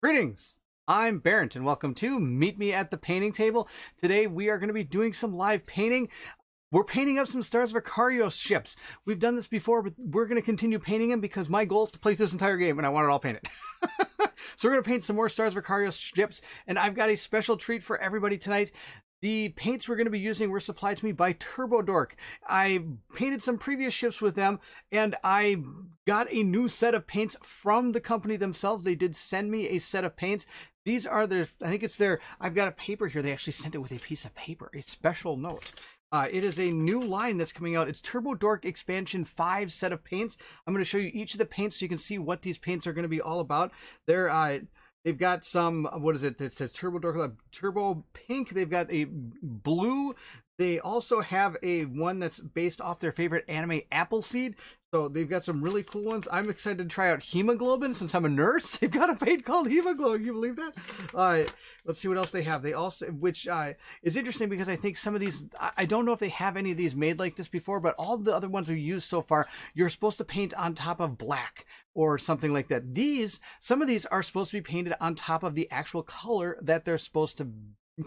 Greetings, I'm Barrett and welcome to Meet Me at the Painting Table. Today we are going to be doing some live painting. We're painting up some Stars of Akarios ships. We've done this before, but we're going to continue painting them because my goal is to play this entire game and I want it all painted. So we're going to paint some more Stars of Akarios ships, and I've got a special treat for everybody tonight. The paints we're going to be using were supplied to me by Turbo Dork. I painted some previous ships with them, and I got a new set of paints from the company themselves. They did send me a set of paints. These are their, I think it's their, I've got a paper here. They actually sent it with a piece of paper, a special note. It is a new line that's coming out. It's Turbo Dork Expansion 5 set of paints. I'm going to show you each of the paints so you can see what these paints are going to be all about. They've got some, what is it? It's a Turbo Dork, Turbo Pink. They've got a blue. They also have a one that's based off their favorite anime, Appleseed. So they've got some really cool ones. I'm excited to try out Hemoglobin since I'm a nurse. They've got a paint called Hemoglobin. Can you believe that? Let's see what else they have. They also, which is interesting because I think some of these, I don't know if they have any of these made like this before, but all the other ones we've used so far, you're supposed to paint on top of black or something like that. Some of these are supposed to be painted on top of the actual color that they're supposed to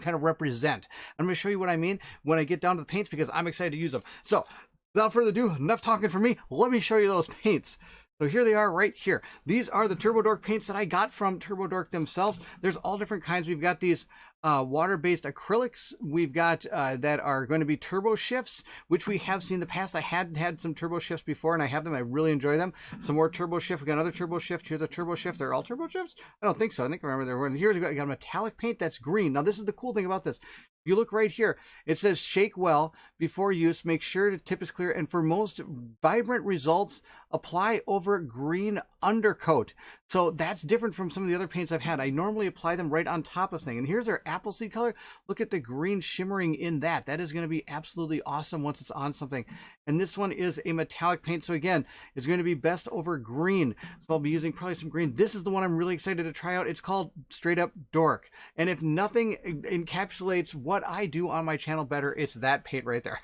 kind of represent. I'm going to show you what I mean when I get down to the paints because I'm excited to use them. So without further ado, enough talking for me. Let me show you those paints. So here they are right here. These are the Turbo Dork paints that I got from Turbo Dork themselves. There's all different kinds. We've got these water-based acrylics. We've got that are going to be turbo shifts, which we have seen in the past. I had some turbo shifts before, and I have them. I really enjoy them. Some more turbo shift. We got another turbo shift. Here's a turbo shift. They're all turbo shifts? I don't think so. I think I remember there were. Here we got a metallic paint that's green. Now this is the cool thing about this. If you look right here, it says shake well before use. Make sure the tip is clear. And for most vibrant results, apply over green undercoat. So that's different from some of the other paints I've had. I normally apply them right on top of things. And here's our Appleseed color. Look at the green shimmering in that. That is going to be absolutely awesome once it's on something. And this one is a metallic paint. So again, it's going to be best over green. So I'll be using probably some green. This is the one I'm really excited to try out. It's called Straight Up Dork. And if nothing encapsulates what I do on my channel better, it's that paint right there.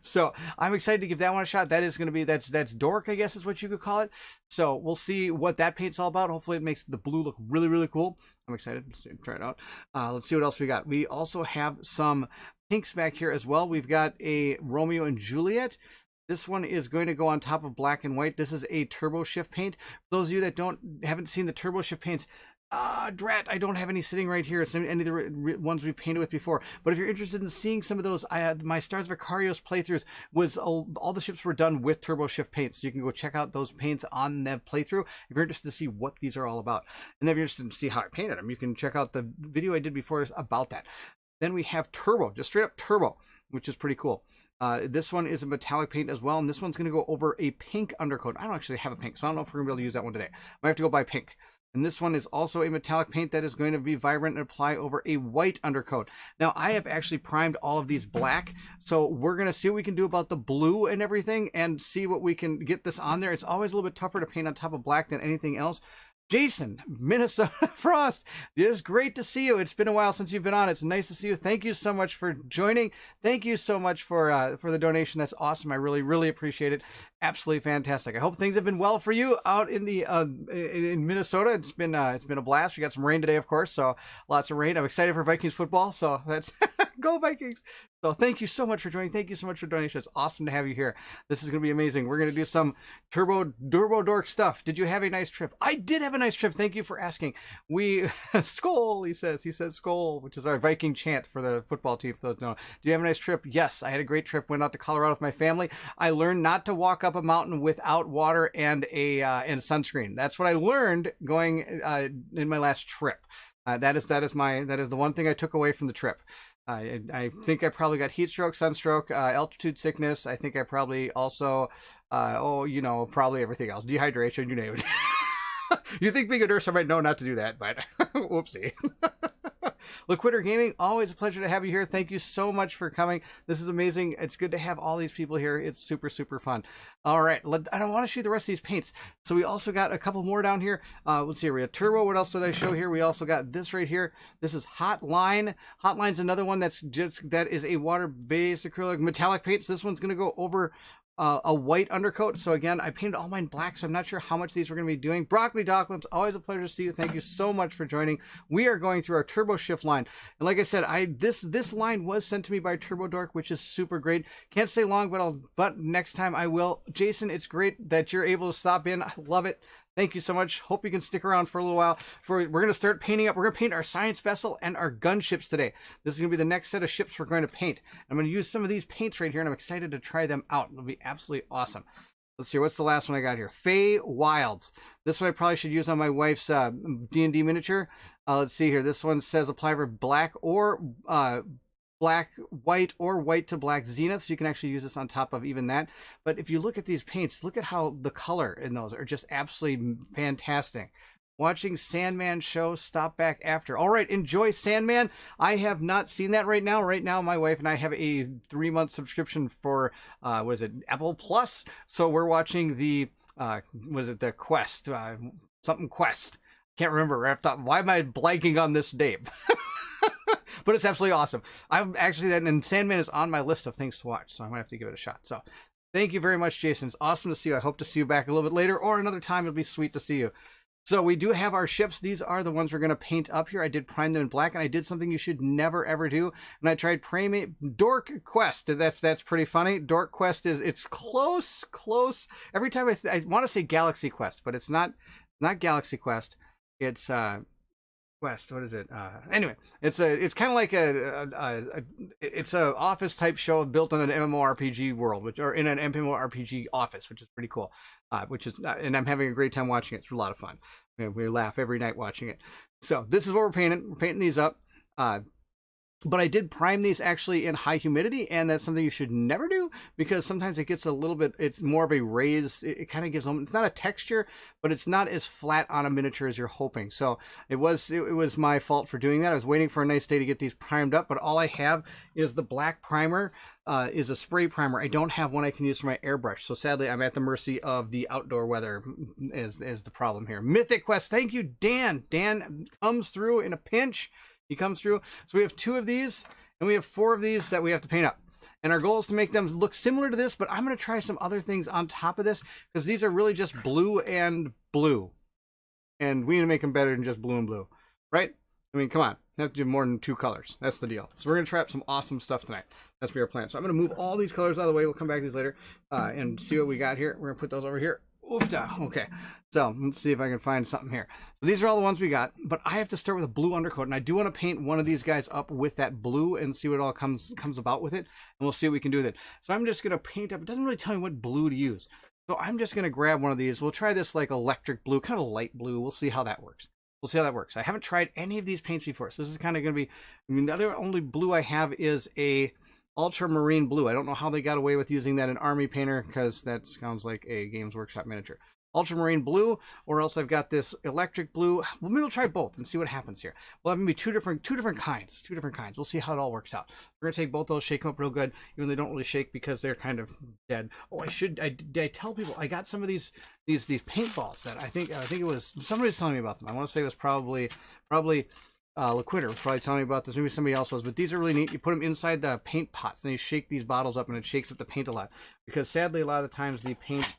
So I'm excited to give that one a shot. That is going to be, that's Dork, I guess is what you could call it. So we'll see what that paint's all about. Hopefully it makes the blue look really, really cool. I'm excited. Let's try it out. Let's see what else we got. We also have some pinks back here as well. We've got a Romeo and Juliet. This one is going to go on top of black and white. This is a Turbo Shift paint. For those of you that haven't seen the Turbo Shift paints, drat, I don't have any sitting right here. It's any of the ones we've painted with before. But if you're interested in seeing some of those, my Stars of Akarios playthroughs was all the ships were done with Turbo Shift paints. So you can go check out those paints on that playthrough if you're interested to see what these are all about. And if you're interested to see how I painted them, you can check out the video I did before about that. Then we have Turbo, just straight up Turbo, which is pretty cool. This one is a metallic paint as well, and this one's going to go over a pink undercoat. I don't actually have a pink, so I don't know if we're going to be able to use that one today. I have to go buy pink. And this one is also a metallic paint that is going to be vibrant and apply over a white undercoat. Now, I have actually primed all of these black, so we're going to see what we can do about the blue and everything and see what we can get this on there. It's always a little bit tougher to paint on top of black than anything else. Jason, Minnesota Frost, it is great to see you. It's been a while since you've been on. It's nice to see you. Thank you so much for joining. Thank you so much for the donation. That's awesome. I really, really appreciate it. Absolutely fantastic. I hope things have been well for you out in the in Minnesota. It's been a blast. We got some rain today, of course, so lots of rain. I'm excited for Vikings football, so that's go Vikings. So thank you so much for joining. Thank you so much for donation. It's awesome to have you here. This is going to be amazing. We're going to do some Turbo Dork stuff. Did you have a nice trip? I did have a nice trip. Thank you for asking. We Skol, he says Skol, which is our Viking chant for the football team. For those who know. Do you have a nice trip? Yes, I had a great trip. Went out to Colorado with my family. I learned not to walk up a mountain without water and and sunscreen. That's what I learned going in my last trip. That is the one thing I took away from the trip. I think I probably got heat stroke, sunstroke, altitude sickness. I think I probably also, probably everything else. Dehydration, you name it. You think being a nurse, I might know not to do that, but whoopsie. Loquitur Gaming, always a pleasure to have you here. Thank you so much for coming. This is amazing. It's good to have all these people here. It's super, super fun. All right, I don't want to show you the rest of these paints. So we also got a couple more down here. Let's see here. We have Turbo. What else did I show here? We also got this right here. This is Hotline. Hotline's another one that is a water-based acrylic metallic paint. So this one's going to go over a white undercoat. So again, I painted all mine black, so I'm not sure how much these we're going to be doing. Broccoli Docklins, always a pleasure to see you. Thank you so much for joining. We are going through our Turbo Shift line. And like I said, this line was sent to me by Turbo Dork, which is super great. Can't stay long, but next time I will. Jason, it's great that you're able to stop in. I love it. Thank you so much. Hope you can stick around for a little while. We're going to start painting up. We're going to paint our science vessel and our gunships today. This is going to be the next set of ships we're going to paint. I'm going to use some of these paints right here, and I'm excited to try them out. It'll be absolutely awesome. Let's see, what's the last one I got here? Fey Wilds. This one I probably should use on my wife's D&D miniature. Let's see here. This one says apply for black or black, white, or white to black zenith, so you can actually use this on top of even that. But if you look at these paints, look at how the color in those are just absolutely fantastic. Watching Sandman show, stop back after. All right, enjoy Sandman. I have not seen that right now. Right now, my wife and I have a 3-month subscription for, what is it, Apple Plus? So we're watching the, the Quest, something Quest. Can't remember. Why am I blanking on this name? But it's absolutely awesome. I'm actually, and Sandman is on my list of things to watch, so I'm going to have to give it a shot. So thank you very much, Jason. It's awesome to see you. I hope to see you back a little bit later or another time. It'll be sweet to see you. So we do have our ships. These are the ones we're going to paint up here. I did prime them in black, and I did something you should never, ever do. And I tried priming Dork Quest. That's pretty funny. Dork Quest it's close. Every time I want to say Galaxy Quest, but it's not Galaxy Quest. It's Quest. What is it? Anyway, it's kind of like it's a office type show built on an MMORPG world, or in an MMORPG office, which is pretty cool. And I'm having a great time watching it. It's a lot of fun. We laugh every night watching it. So this is what we're painting. We're painting these up. But I did prime these actually in high humidity, and that's something you should never do because sometimes it gets a little bit, it's more of a raised, it kind of gives them, it's not a texture, but it's not as flat on a miniature as you're hoping. So it was my fault for doing that. I was waiting for a nice day to get these primed up, but all I have is the black primer, is a spray primer. I don't have one I can use for my airbrush. So sadly, I'm at the mercy of the outdoor weather is the problem here. Mythic Quest, thank you, Dan. Dan comes through in a pinch. He comes through. So we have 2 of these, and we have 4 of these that we have to paint up. And our goal is to make them look similar to this, but I'm going to try some other things on top of this, because these are really just blue and blue. And we need to make them better than just blue and blue, right? I mean, come on. You have to do more than 2 colors. That's the deal. So we're going to try out some awesome stuff tonight. That's what our plan. So I'm going to move all these colors out of the way. We'll come back to these later and see what we got here. We're going to put those over here. Oofda. Okay, so let's see if I can find something here. So these are all the ones we got, but I have to start with a blue undercoat, and I do want to paint one of these guys up with that blue and see what all comes about with it, and we'll see what we can do with it. So I'm just going to paint up. It doesn't really tell me what blue to use, so I'm just going to grab one of these. We'll try this like electric blue, kind of a light blue. We'll see how that works. I haven't tried any of these paints before, so this is kind of going to be, I mean, the other only blue I have is a ultramarine blue. I don't know how they got away with using that in Army Painter, because that sounds like a Games Workshop miniature. Ultramarine blue, or else I've got this electric blue. Well, maybe we'll try both and see what happens here. We'll have maybe two different kinds. We'll see how it all works out. We're gonna take both those, shake them up real good, even though they don't really shake because they're kind of dead. Oh, did I tell people I got some of these paintballs that I think it was somebody was telling me about them. I want to say it was probably Loquitur was probably telling me about this. Maybe somebody else was, but these are really neat. You put them inside the paint pots, and you shake these bottles up, and it shakes up the paint a lot. Because sadly, a lot of the times the paint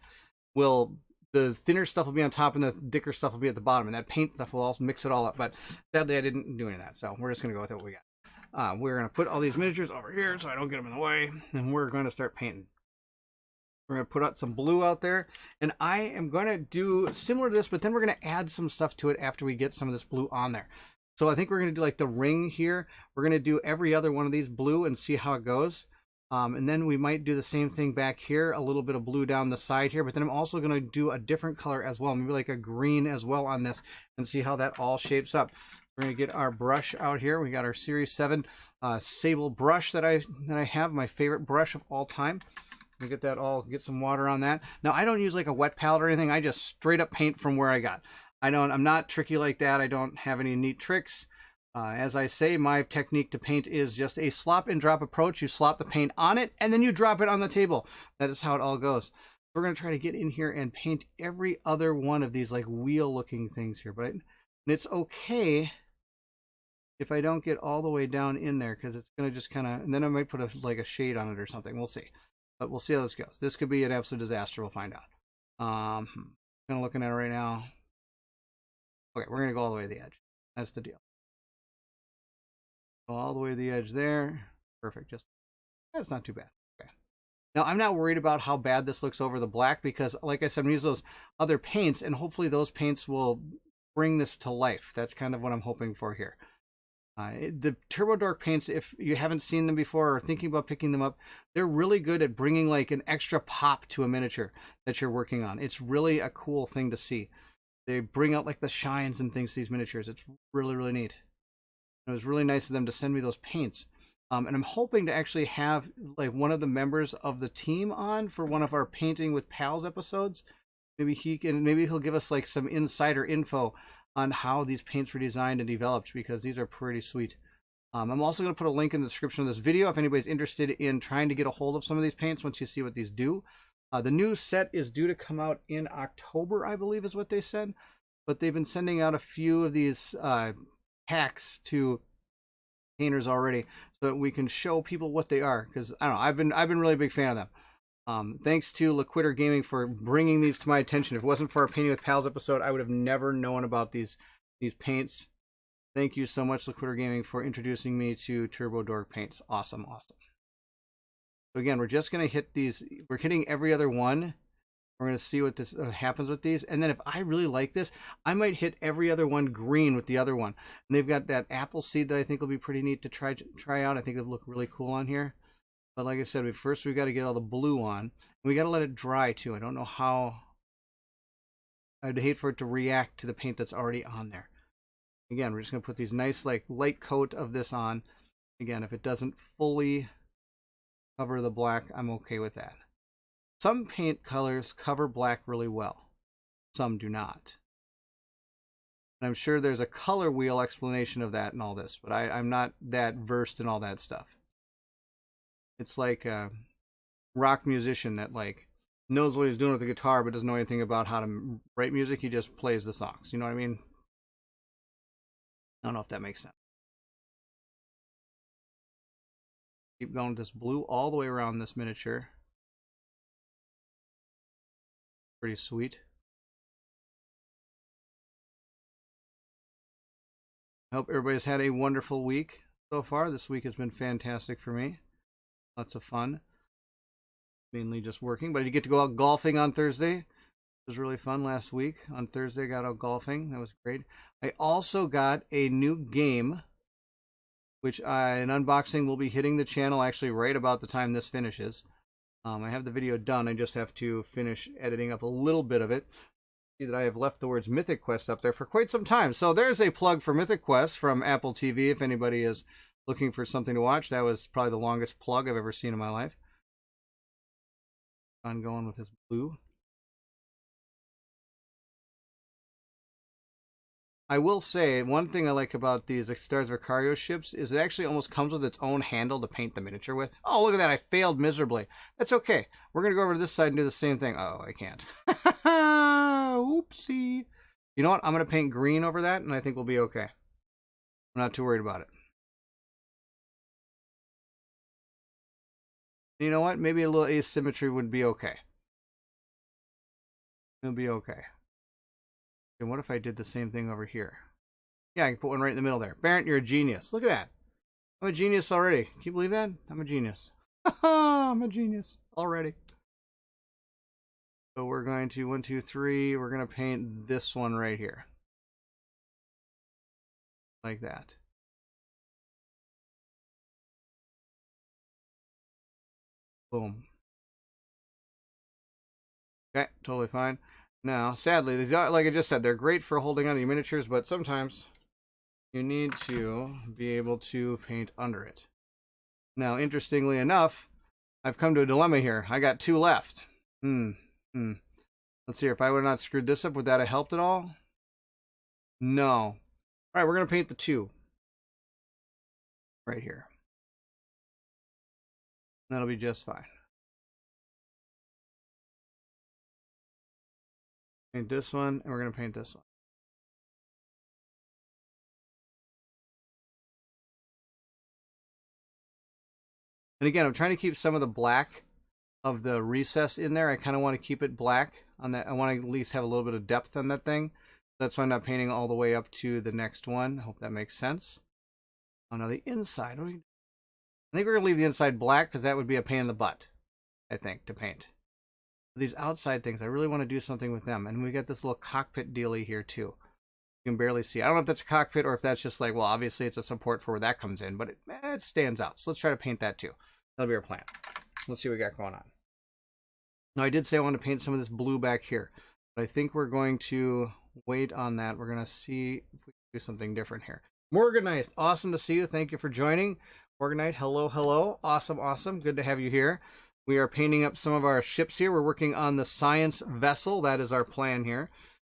the thinner stuff will be on top, and the thicker stuff will be at the bottom, and that paint stuff will also mix it all up. But sadly, I didn't do any of that, so we're just gonna go with what we got. We're gonna put all these miniatures over here so I don't get them in the way, and we're going to start painting. We're going to put out some blue out there, and I am going to do similar to this, but then we're going to add some stuff to it after we get some of this blue on there. So I think we're going to do like the ring here. We're going to do every other one of these blue and see how it goes. And then we might do the same thing back here, a little bit of blue down the side here, but then I'm also going to do a different color as well, maybe like a green as well on this, and see how that all shapes up. We're going to get our brush out here. We got our Series 7 sable brush that I have, my favorite brush of all time. We get some water on that. Now, I don't use like a wet palette or anything. I just straight up paint from where I got. I'm not tricky like that. I don't have any neat tricks. As I say, my technique to paint is just a slop and drop approach. You slop the paint on it, and then you drop it on the table. That is how it all goes. We're going to try to get in here and paint every other one of these like wheel-looking things here. But it's okay if I don't get all the way down in there, because it's going to just kind of, and then I might put like a shade on it or something. We'll see. But we'll see how this goes. This could be an absolute disaster. We'll find out. Kind of looking at it right now. Okay, we're going to go all the way to the edge. That's the deal. Go all the way to the edge there. Perfect. Just that's not too bad. Okay. Now, I'm not worried about how bad this looks over the black because, like I said, I'm using those other paints, and hopefully those paints will bring this to life. That's kind of what I'm hoping for here. The Turbo Dork paints, if you haven't seen them before or thinking about picking them up, they're really good at bringing like an extra pop to a miniature that you're working on. It's really a cool thing to see. They bring out like the shines and things to these miniatures. It's really, really neat. It was really nice of them to send me those paints. And I'm hoping to actually have like one of the members of the team on for one of our Painting with Pals episodes. Maybe he'll give us like some insider info on how these paints were designed and developed, because these are pretty sweet. I'm also going to put a link in the description of this video if anybody's interested in trying to get a hold of some of these paints once you see what these do. The new set is due to come out in October, I believe is what they said. But they've been sending out a few of these packs to painters already so that we can show people what they are, because I don't know, I've been really a big fan of them. Thanks to Loquitur Gaming for bringing these to my attention. If it wasn't for our Painting with Pals episode, I would have never known about these paints. Thank you so much, Loquitur Gaming, for introducing me to Turbo Dork paints. Awesome. So again, we're just going to hit these. We're hitting every other one. We're going to see what this happens with these. And then if I really like this, I might hit every other one green with the other one. And they've got that apple seed that I think will be pretty neat to try out. I think it'll look really cool on here. But like I said, first we've got to get all the blue on. And we got to let it dry too. I don't know how. I'd hate for it to react to the paint that's already on there. Again, we're just going to put these nice like light coat of this on. Again, if it doesn't fully cover the black, I'm okay with that. Some paint colors cover black really well. Some do not. And I'm sure there's a color wheel explanation of that and all this, but I'm not that versed in all that stuff. It's like a rock musician that like knows what he's doing with the guitar but doesn't know anything about how to write music. He just plays the songs. You know what I mean? I don't know if that makes sense. Keep going with this blue all the way around this miniature. Pretty sweet. I hope everybody's had a wonderful week so far. This week has been fantastic for me. Lots of fun. Mainly just working, but I did get to go out golfing on Thursday. It was really fun last week. On Thursday, I got out golfing. That was great. I also got a new game, which an unboxing will be hitting the channel actually right about the time this finishes. I have the video done. I just have to finish editing up a little bit of it. See that I have left the words Mythic Quest up there for quite some time. So there's a plug for Mythic Quest from Apple TV. If anybody is looking for something to watch, that was probably the longest plug I've ever seen in my life. I'm going with this blue. I will say, one thing I like about these Stars of Akarios ships is it actually almost comes with its own handle to paint the miniature with. Oh, look at that. I failed miserably. That's okay. We're going to go over to this side and do the same thing. Oh, I can't. Oopsie. You know what? I'm going to paint green over that, and I think we'll be okay. I'm not too worried about it. You know what? Maybe a little asymmetry would be okay. It'll be okay. And what if I did the same thing over here? Yeah, I can put one right in the middle there. Barrett, you're a genius. Look at that. I'm a genius already. Can you believe that? I'm a genius. I'm a genius already. So we're going to 1, 2, 3. We're going to paint this one right here. Like that. Boom. Okay, totally fine. Now, sadly, these are, like I just said, they're great for holding on to your miniatures, but sometimes you need to be able to paint under it. Now, interestingly enough, I've come to a dilemma here. I got 2 left. Let's see, if I would have not screwed this up, would that have helped at all? No. All right, we're going to paint the 2 right here. That'll be just fine. Paint this one, and we're going to paint this one. And again, I'm trying to keep some of the black of the recess in there. I kind of want to keep it black on that. I want to at least have a little bit of depth on that thing. That's why I'm not painting all the way up to the next one. I hope that makes sense. Oh, now the inside. I think we're going to leave the inside black because that would be a pain in the butt, I think, to paint. These outside things, I really want to do something with them. And we got this little cockpit dealie here too. You can barely see. I don't know if that's a cockpit or if that's just like, well, obviously it's a support for where that comes in, but it stands out. So let's try to paint that too. That'll be our plan. Let's see what we got going on. Now, I did say I want to paint some of this blue back here, but I think we're going to wait on that. We're going to see if we can do something different here. Morganite, awesome to see you. Thank you for joining. Morganite, hello, hello. Awesome, awesome. Good to have you here. We are painting up some of our ships here. We're working on the science vessel. That is our plan here.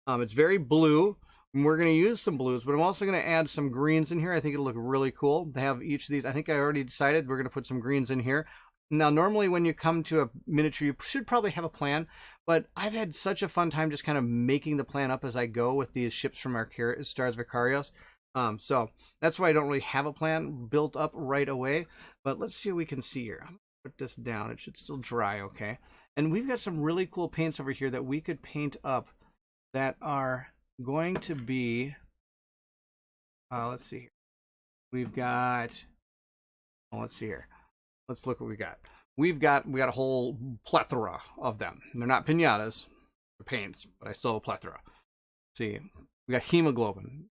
It's very blue. And we're going to use some blues, but I'm also going to add some greens in here. I think it'll look really cool to have each of these. I think I already decided we're going to put some greens in here. Now, normally when you come to a miniature, you should probably have a plan, but I've had such a fun time just kind of making the plan up as I go with these ships from our Stars of Akarios. So that's why I don't really have a plan built up right away, but let's see what we can see here. I'm going to put this down. It should still dry, okay? And we've got some really cool paints over here that we could paint up that are going to be, let's see here. We've got, let's see here. Let's look what we got. We got a whole plethora of them. They're not pinatas, they're paints, but I still have a plethora. Let's see, we got hemoglobin.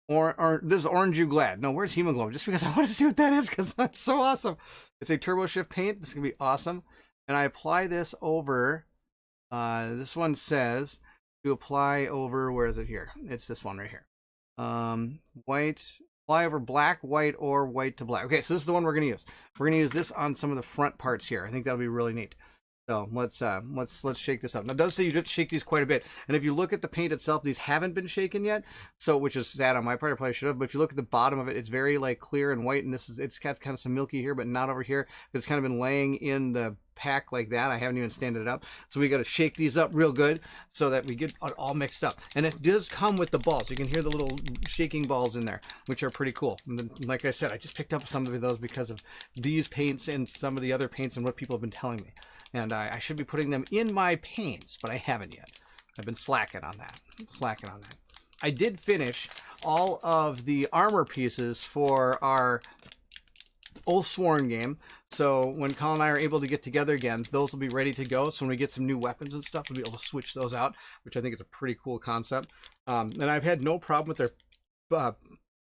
Or this is Orange You Glad. No, where's hemoglobin? Just because I want to see what that is, because that's so awesome. It's a turbo shift paint. This is gonna be awesome. And I apply this over. This one says to apply over. Where is it here? It's this one right here. White. Apply over black, white, or white to black. Okay, so this is the one we're going to use. We're going to use this on some of the front parts here. I think that'll be really neat. So let's shake this up. Now, it does say you have to shake these quite a bit. And if you look at the paint itself, these haven't been shaken yet. So, which is sad on my part. I probably should have. But if you look at the bottom of it, it's very like clear and white. And it's got kind of some milky here, but not over here. It's kind of been laying in the pack like that. I haven't even standed it up. So we got to shake these up real good so that we get it all mixed up. And it does come with the balls. You can hear the little shaking balls in there, which are pretty cool. And then, like I said, I just picked up some of those because of these paints and some of the other paints and what people have been telling me. And I should be putting them in my paints, but I haven't yet. I've been slacking on that. I did finish all of the armor pieces for our Oathsworn game. So when Colin and I are able to get together again, those will be ready to go. So when we get some new weapons and stuff, we'll be able to switch those out, which I think is a pretty cool concept. And I've had no problem with their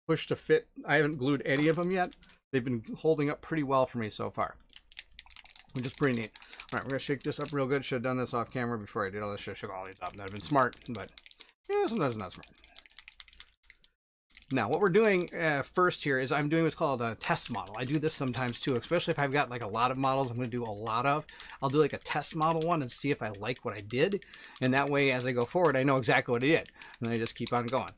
push to fit. I haven't glued any of them yet. They've been holding up pretty well for me so far, which is pretty neat. All right, we're going to shake this up real good. Should have done this off camera before I did all this. Should have shook all these up. That would have been smart, but yeah, sometimes not smart. Now, what we're doing first here is I'm doing what's called a test model. I do this sometimes too, especially if I've got like a lot of models I'm going to do a lot of. I'll do like a test model one and see if I like what I did. And that way, as I go forward, I know exactly what I did. And I just keep on going.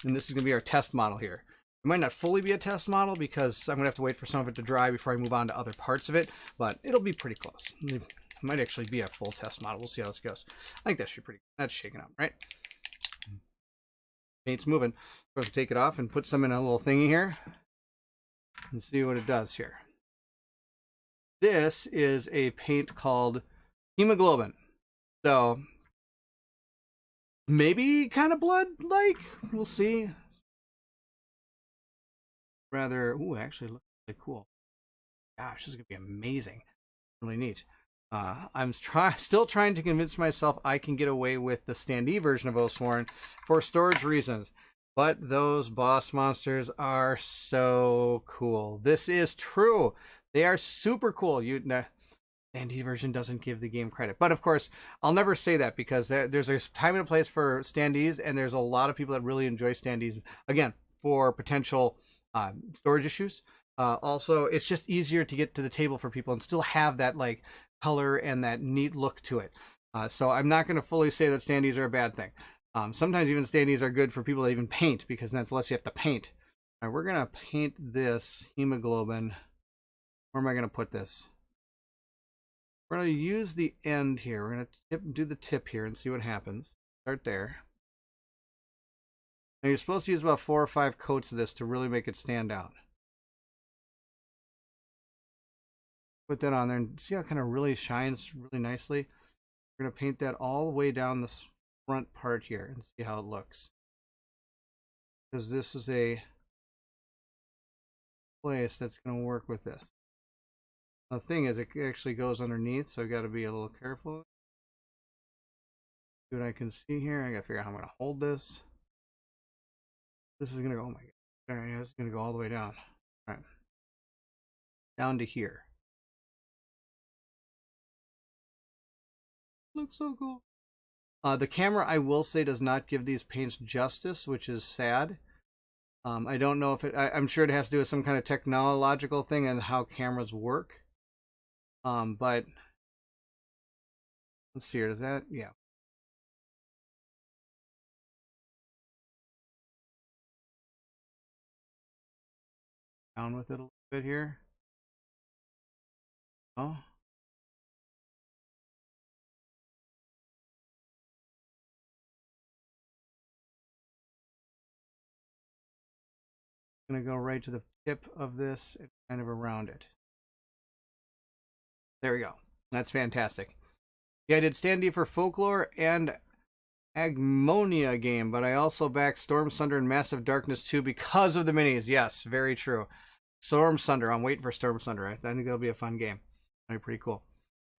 And this is going to be our test model here. It might not fully be a test model because I'm going to have to wait for some of it to dry before I move on to other parts of it, but it'll be pretty close. It might actually be a full test model. We'll see how this goes. I think that should be pretty good. That's shaking up, right? Paint's moving. We're going to take it off and put some in a little thingy here and see what it does here. This is a paint called Hemoglobin. So maybe kind of blood-like. We'll see. Rather, ooh, actually looks really cool. Gosh, this is gonna be amazing. Really neat. I'm still trying to convince myself I can get away with the standee version of Oathsworn for storage reasons, but those boss monsters are so cool. This is true. They are super cool. Standee version doesn't give the game credit, but of course I'll never say that because there's a time and a place for standees, and there's a lot of people that really enjoy standees. Again, for potential storage issues. Also, it's just easier to get to the table for people and still have that like color and that neat look to it. So I'm not going to fully say that standees are a bad thing. Sometimes even standees are good for people that even paint, because that's less you have to paint. All right, we're going to paint this hemoglobin. Where am I going to put this? We're going to use the end here. We're going to do the tip here and see what happens. Start there. Now you're supposed to use about 4 or 5 coats of this to really make it stand out. Put that on there and see how it kind of really shines really nicely. We're going to paint that all the way down this front part here and see how it looks. Because this is a place that's going to work with this. The thing is, it actually goes underneath, so I got to be a little careful. See what I can see here. I got to figure out how I'm going to hold this. This is going to go, oh my god. All right, it's going to go all the way down. All right. Down to here. Looks so cool. The camera, I will say, does not give these paints justice, which is sad. I don't know if it, I'm sure it has to do with some kind of technological thing and how cameras work. But let's see here. Does that, yeah. Down with it a little bit here. Oh. I'm going to go right to the tip of this and kind of around it. There we go. That's fantastic. Yeah, I did Standee for Folklore and Agmonia game, but I also backed Storm Sunder and Massive Darkness 2 because of the minis. Yes, very true. Storm Sunder. I'm waiting for Storm Sunder. I think that'll be a fun game. That'll be pretty cool.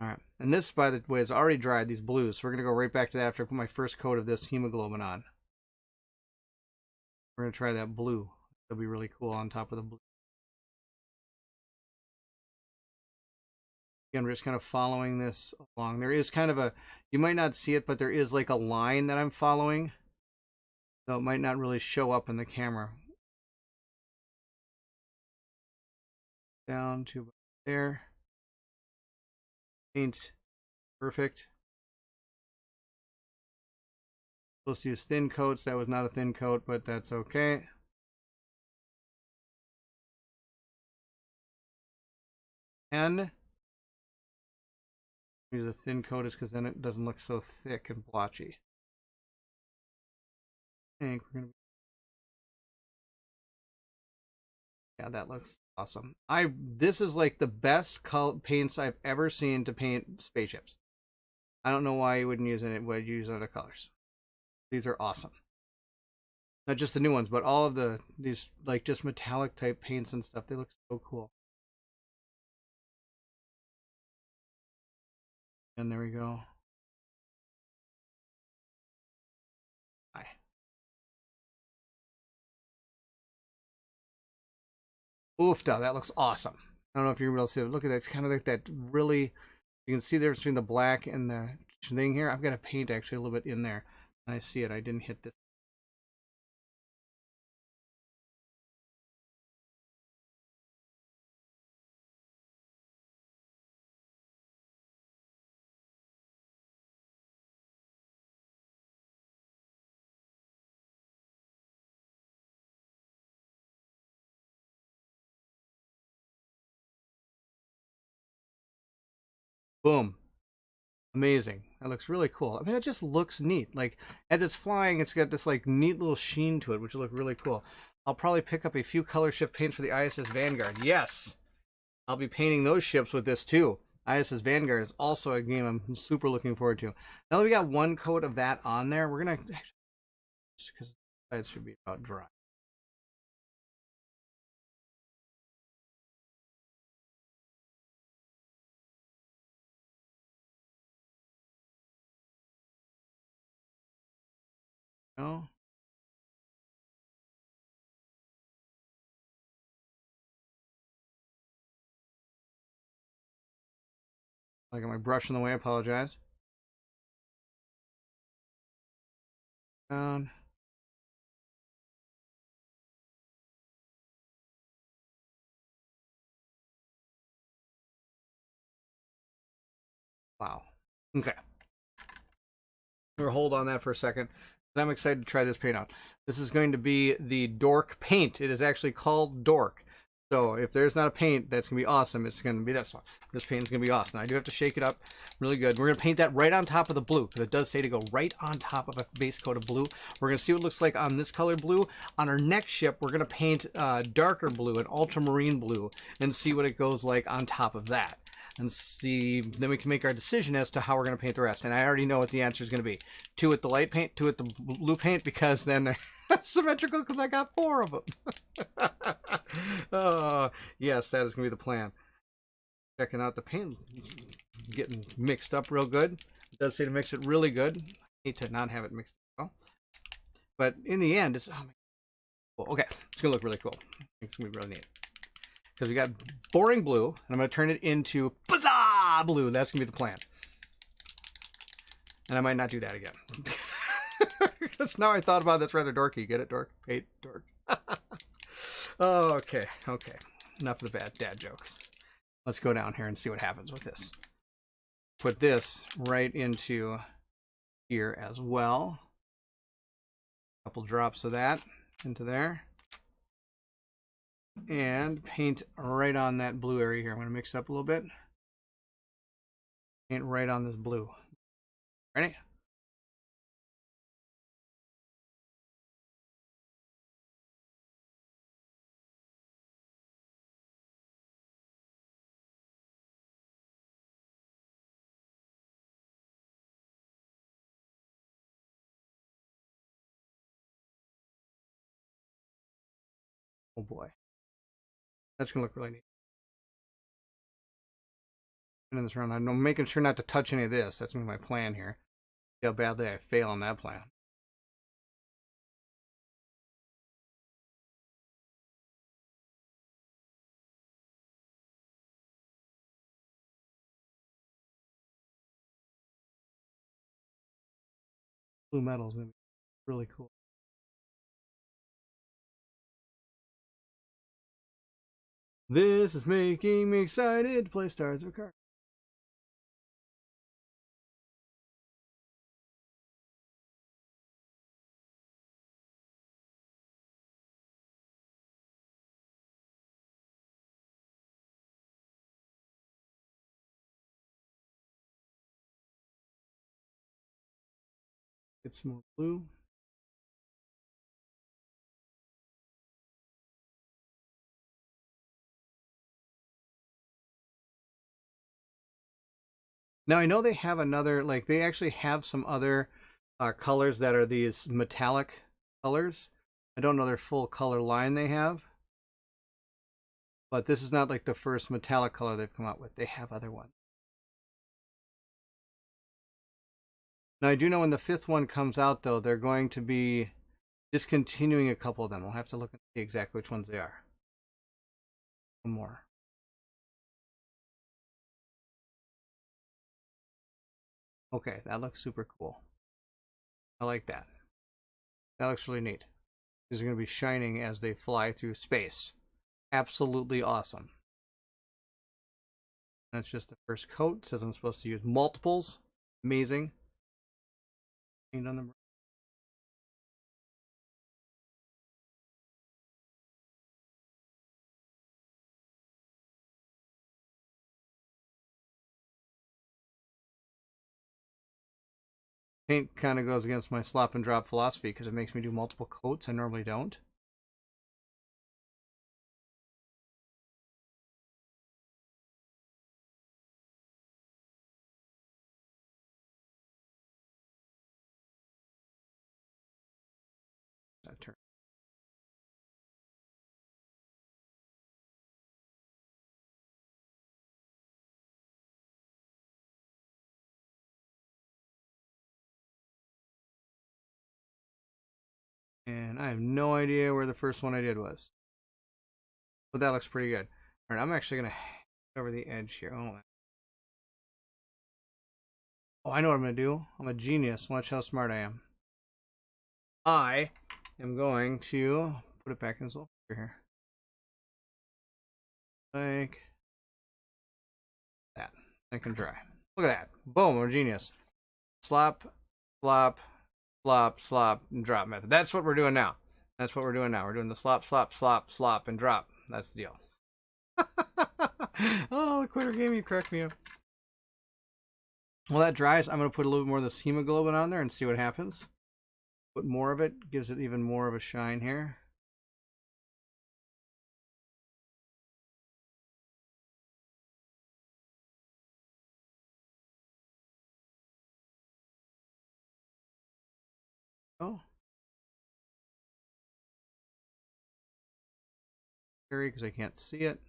All right. And this, by the way, is already dried, these blues. So we're going to go right back to that after I put my first coat of this hemoglobin on. We're going to try that blue. It'll be really cool on top of the blue. Again, we're just kind of following this along. There is kind of a, you might not see it, but there is like a line that I'm following. So it might not really show up in the camera. Down to there. Paint. Perfect. Supposed to use thin coats. That was not a thin coat, but that's okay. And use a thin coat is because then it doesn't look so thick and blotchy. I think we're gonna. Yeah, that looks awesome. This is like the best paints I've ever seen to paint spaceships. I don't know why you wouldn't use it. Would use other colors? These are awesome. Not just the new ones, but all of these like just metallic type paints and stuff. They look so cool. And there we go. Hi. Oofta, that looks awesome. I don't know if you're able to see it. Look at that. It's kind of like that really, you can see there between the black and the thing here. I've got to paint actually a little bit in there. I see it. I didn't hit this. Boom. Amazing. That looks really cool. I mean, it just looks neat. Like, as it's flying, it's got this, like, neat little sheen to it, which will look really cool. I'll probably pick up a few color shift paints for the ISS Vanguard. Yes! I'll be painting those ships with this, too. ISS Vanguard is also a game I'm super looking forward to. Now that we got one coat of that on there, we're going to... Because the sides should be about dry. No? I got my brush in the way, I apologize. Down. Wow. Okay. We'll hold on that for a second. I'm excited to try this paint out. This is going to be the Dork paint. It is actually called Dork. So if there's not a paint that's going to be awesome, it's going to be this one. This paint is going to be awesome. I do have to shake it up really good. We're going to paint that right on top of the blue, because it does say to go right on top of a base coat of blue. We're going to see what it looks like on this color blue. On our next ship, we're going to paint darker blue, an ultramarine blue, and see what it goes like on top of that. and see. Then we can make our decision as to how we're going to paint the rest. And I already know what the answer is going to be: 2 with the light paint, 2 with the blue paint, because then they're symmetrical. Because I got 4 of them. Oh, yes, that is going to be the plan. Checking out the paint, getting mixed up real good. It does say to mix it really good. I hate to not have it mixed well, but in the end, it's okay. It's gonna look really cool. It's gonna be really neat because we got boring blue, and I'm gonna turn it into Bazaar blue. That's gonna be the plan, and I might not do that again because now I thought about it, that's rather dorky. Get it, dork? Hate dork. Okay. Enough of the bad dad jokes. Let's go down here and see what happens with this. Put this right into here as well. A couple drops of that into there. And paint right on that blue area here. I'm going to mix it up a little bit. Paint right on this blue. Ready? Oh boy. That's going to look really neat. In this round, I'm making sure not to touch any of this. That's my plan here. See how badly I fail on that plan. Blue metal is going to be really cool. This is making me excited to play Stars of Akarios. Get some more blue. Now I know they have another, like they actually have some other colors that are these metallic colors. I don't know their full color line they have. But this is not like the first metallic color they've come out with. They have other ones. Now I do know when the 5th one comes out though, they're going to be discontinuing a couple of them. We'll have to look and see exactly which ones they are. One more. Okay, that looks super cool. I like that. That looks really neat. These are going to be shining as they fly through space. Absolutely awesome. That's just the first coat. It says I'm supposed to use multiples. Amazing. Paint on them. Paint kind of goes against my slop and drop philosophy because it makes me do multiple coats I normally don't. That turn. And I have no idea where the first one I did was. But that looks pretty good. Alright, I'm actually going to over the edge here. Oh, I know what I'm going to do. I'm a genius. Watch how smart I am. I am going to put it back in this little here. Like that. I can dry. Look at that. Boom, I'm a genius. Slop, flop, slop, slop, and drop method. That's what we're doing now. That's what we're doing now. We're doing the slop, slop, slop, slop, and drop. That's the deal. Oh, Loquitur Gaming cracked me up. Well, that dries. I'm going to put a little bit more of this hemoglobin on there and see what happens. Put more of it. Gives it even more of a shine here. because I can't see it.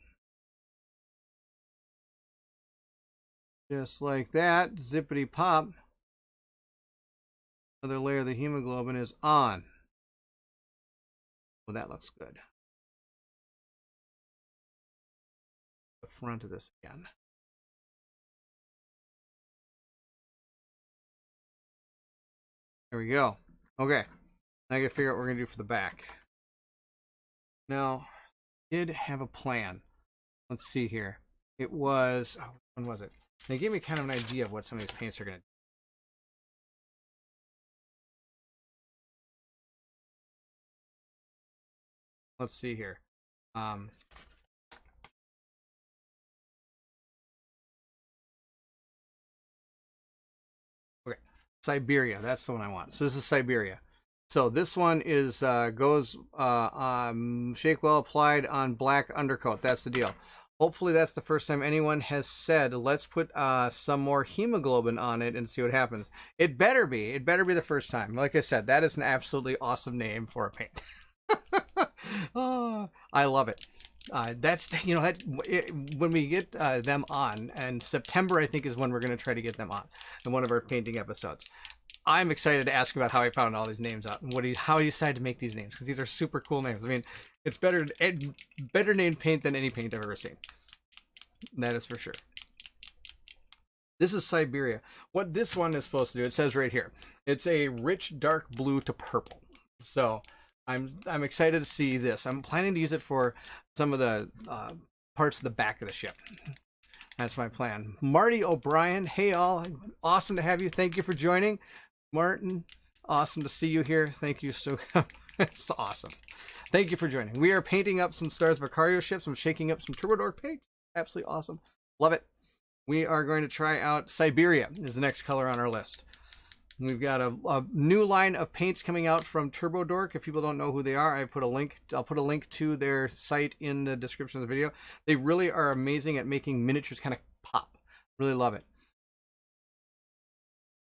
Just like that, zippity pop. Another layer of the hemoglobin is on. Well, that looks good. The front of this again. There we go. Okay. Now I gotta figure out what we're gonna do for the back. Now, I did have a plan. Let's see here. It was, oh, when was it? They gave me kind of an idea of what some of these paints are gonna do. Let's see here. Okay, Siberia. That's the one I want. So this is Siberia. So this one is goes shake well applied on black undercoat. That's the deal. Hopefully that's the first time anyone has said, let's put some more hemoglobin on it and see what happens. It better be. It better be the first time. Like I said, that is an absolutely awesome name for a paint. Oh, I love it. That's, you know, when we get them on, and September I think is when we're going to try to get them on in one of our painting episodes. I'm excited to ask about how I found all these names out and how he decided to make these names, because these are super cool names. I mean, it's better named paint than any paint I've ever seen. That is for sure. This is Siberia. What this one is supposed to do, it says right here, it's a rich dark blue to purple. So I'm excited to see this. I'm planning to use it for some of the parts of the back of the ship. That's my plan. Marty O'Brien, hey all, awesome to have you. Thank you for joining. Martin, awesome to see you here. Thank you so it's awesome. Thank you for joining. We are painting up some Stars of Akarios ships. I'm shaking up some Turbo Dork paints. Absolutely awesome. Love it. We are going to try out Siberia is the next color on our list. We've got a new line of paints coming out from Turbo Dork. If people don't know who they are, I'll put a link to their site in the description of the video. They really are amazing at making miniatures kind of pop. Really love it.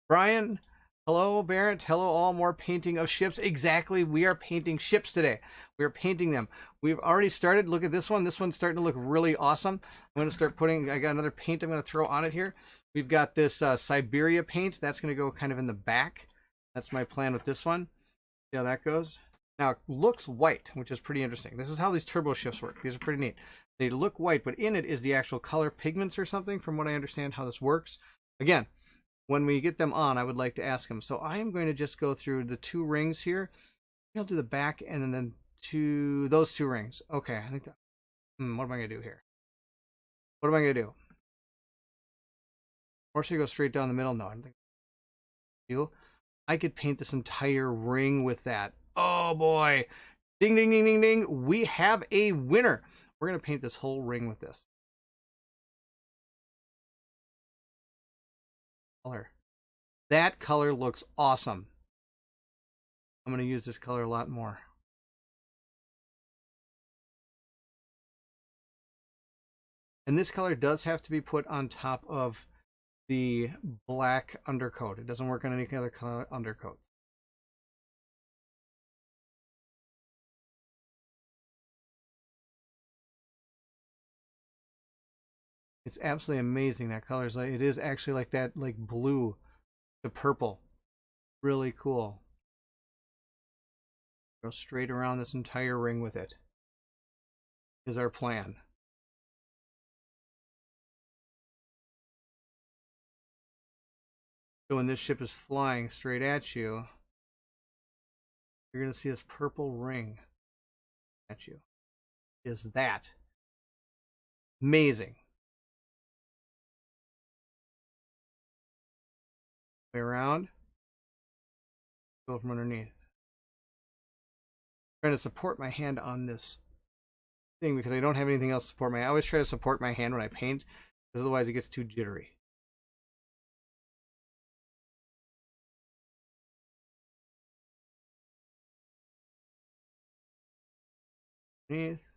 Brian, hello, Barrett. Hello, all. More painting of ships. Exactly. We are painting ships today. We are painting them. We've already started. Look at this one. This one's starting to look really awesome. I'm going to start I got another paint I'm going to throw on it here. We've got this Siberia paint. That's going to go kind of in the back. That's my plan with this one. See how that goes. Now, it looks white, which is pretty interesting. This is how these turbo shifts work. These are pretty neat. They look white, but in it is the actual color pigments or something, from what I understand how this works. Again, when we get them on, I would like to ask them. So I am going to just go through the two rings here. I'll do the back and then those two rings. Okay, I think that, what am I going to do here? What am I going to do? Or should I go straight down the middle? No, I don't think I could paint this entire ring with that. Oh boy. Ding, ding, ding, ding, ding. We have a winner. We're going to paint this whole ring with this color. That color looks awesome. I'm going to use this color a lot more. And this color does have to be put on top of the black undercoat. It doesn't work on any other color undercoats. It's absolutely amazing. That color is like, it is actually like that, like blue to purple. Really cool. Go straight around this entire ring with it is our plan. So when this ship is flying straight at you, you're going to see this purple ring at you. Is that amazing? Way around. Go from underneath. I'm trying to support my hand on this thing because I don't have anything else to support my. I always try to support my hand when I paint, because otherwise it gets too jittery. Underneath.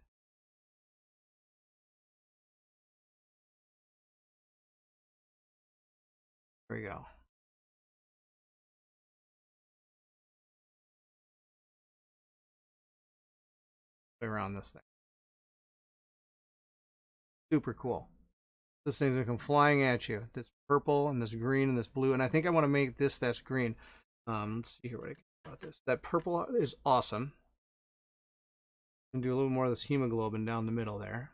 There we go. Way around this thing. Super cool. Those things are come flying at you. This purple and this green and this blue. And I think I want to make this that's green. Let's see here what I can do about this. That purple is awesome. And do a little more of this hemoglobin down the middle there.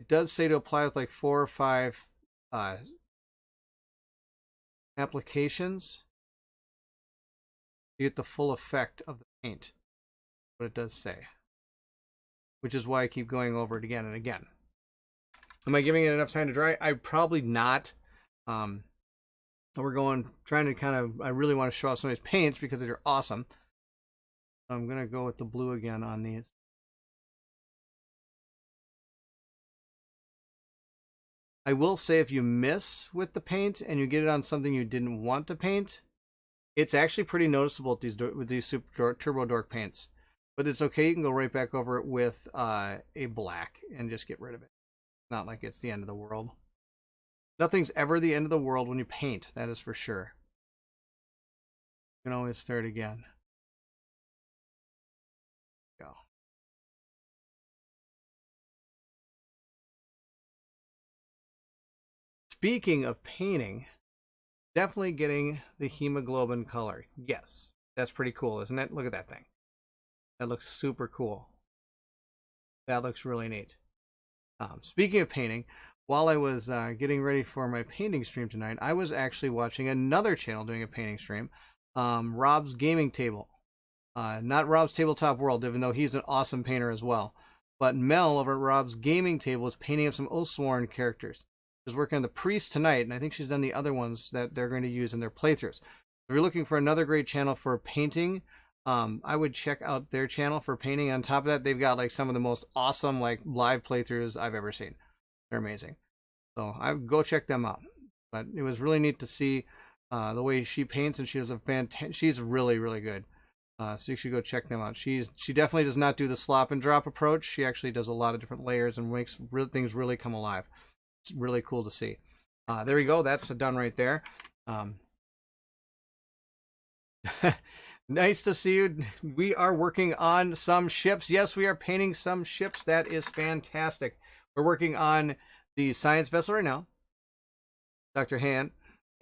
It does say to apply with like 4 or 5 applications to get the full effect of the paint. What it does say. Which is why I keep going over it again and again. Am I giving it enough time to dry? I'm probably not. We're trying to kind of, I really want to show off some of these paints because they're awesome. I'm going to go with the blue again on these. I will say if you miss with the paint and you get it on something you didn't want to paint, it's actually pretty noticeable with these Turbo Dork paints. But it's okay, you can go right back over it with a black and just get rid of it. Not like it's the end of the world. Nothing's ever the end of the world when you paint, that is for sure. You can always start again. Go. Speaking of painting, definitely getting the hemoglobin color. Yes, that's pretty cool, isn't it? Look at that thing. That looks super cool. That looks really neat. Speaking of painting, while I was getting ready for my painting stream tonight, I was actually watching another channel doing a painting stream, Rob's Gaming Table. Not Rob's Tabletop World, even though he's an awesome painter as well. But Mel over at Rob's Gaming Table is painting up some Oathsworn characters. She's working on the Priest tonight, and I think she's done the other ones that they're going to use in their playthroughs. If you're looking for another great channel for painting, I would check out their channel for painting. On top of that, they've got like some of the most awesome like live playthroughs I've ever seen. They're amazing. So I go check them out. But it was really neat to see the way she paints, and she has she's really, really good. So you should go check them out. She definitely does not do the slop and drop approach. She actually does a lot of different layers and makes things really come alive. It's really cool to see. There we go. That's done right there. Nice to see you. We are working on some ships. Yes, we are painting some ships. That is fantastic. We're working on the science vessel right now, Dr. Han,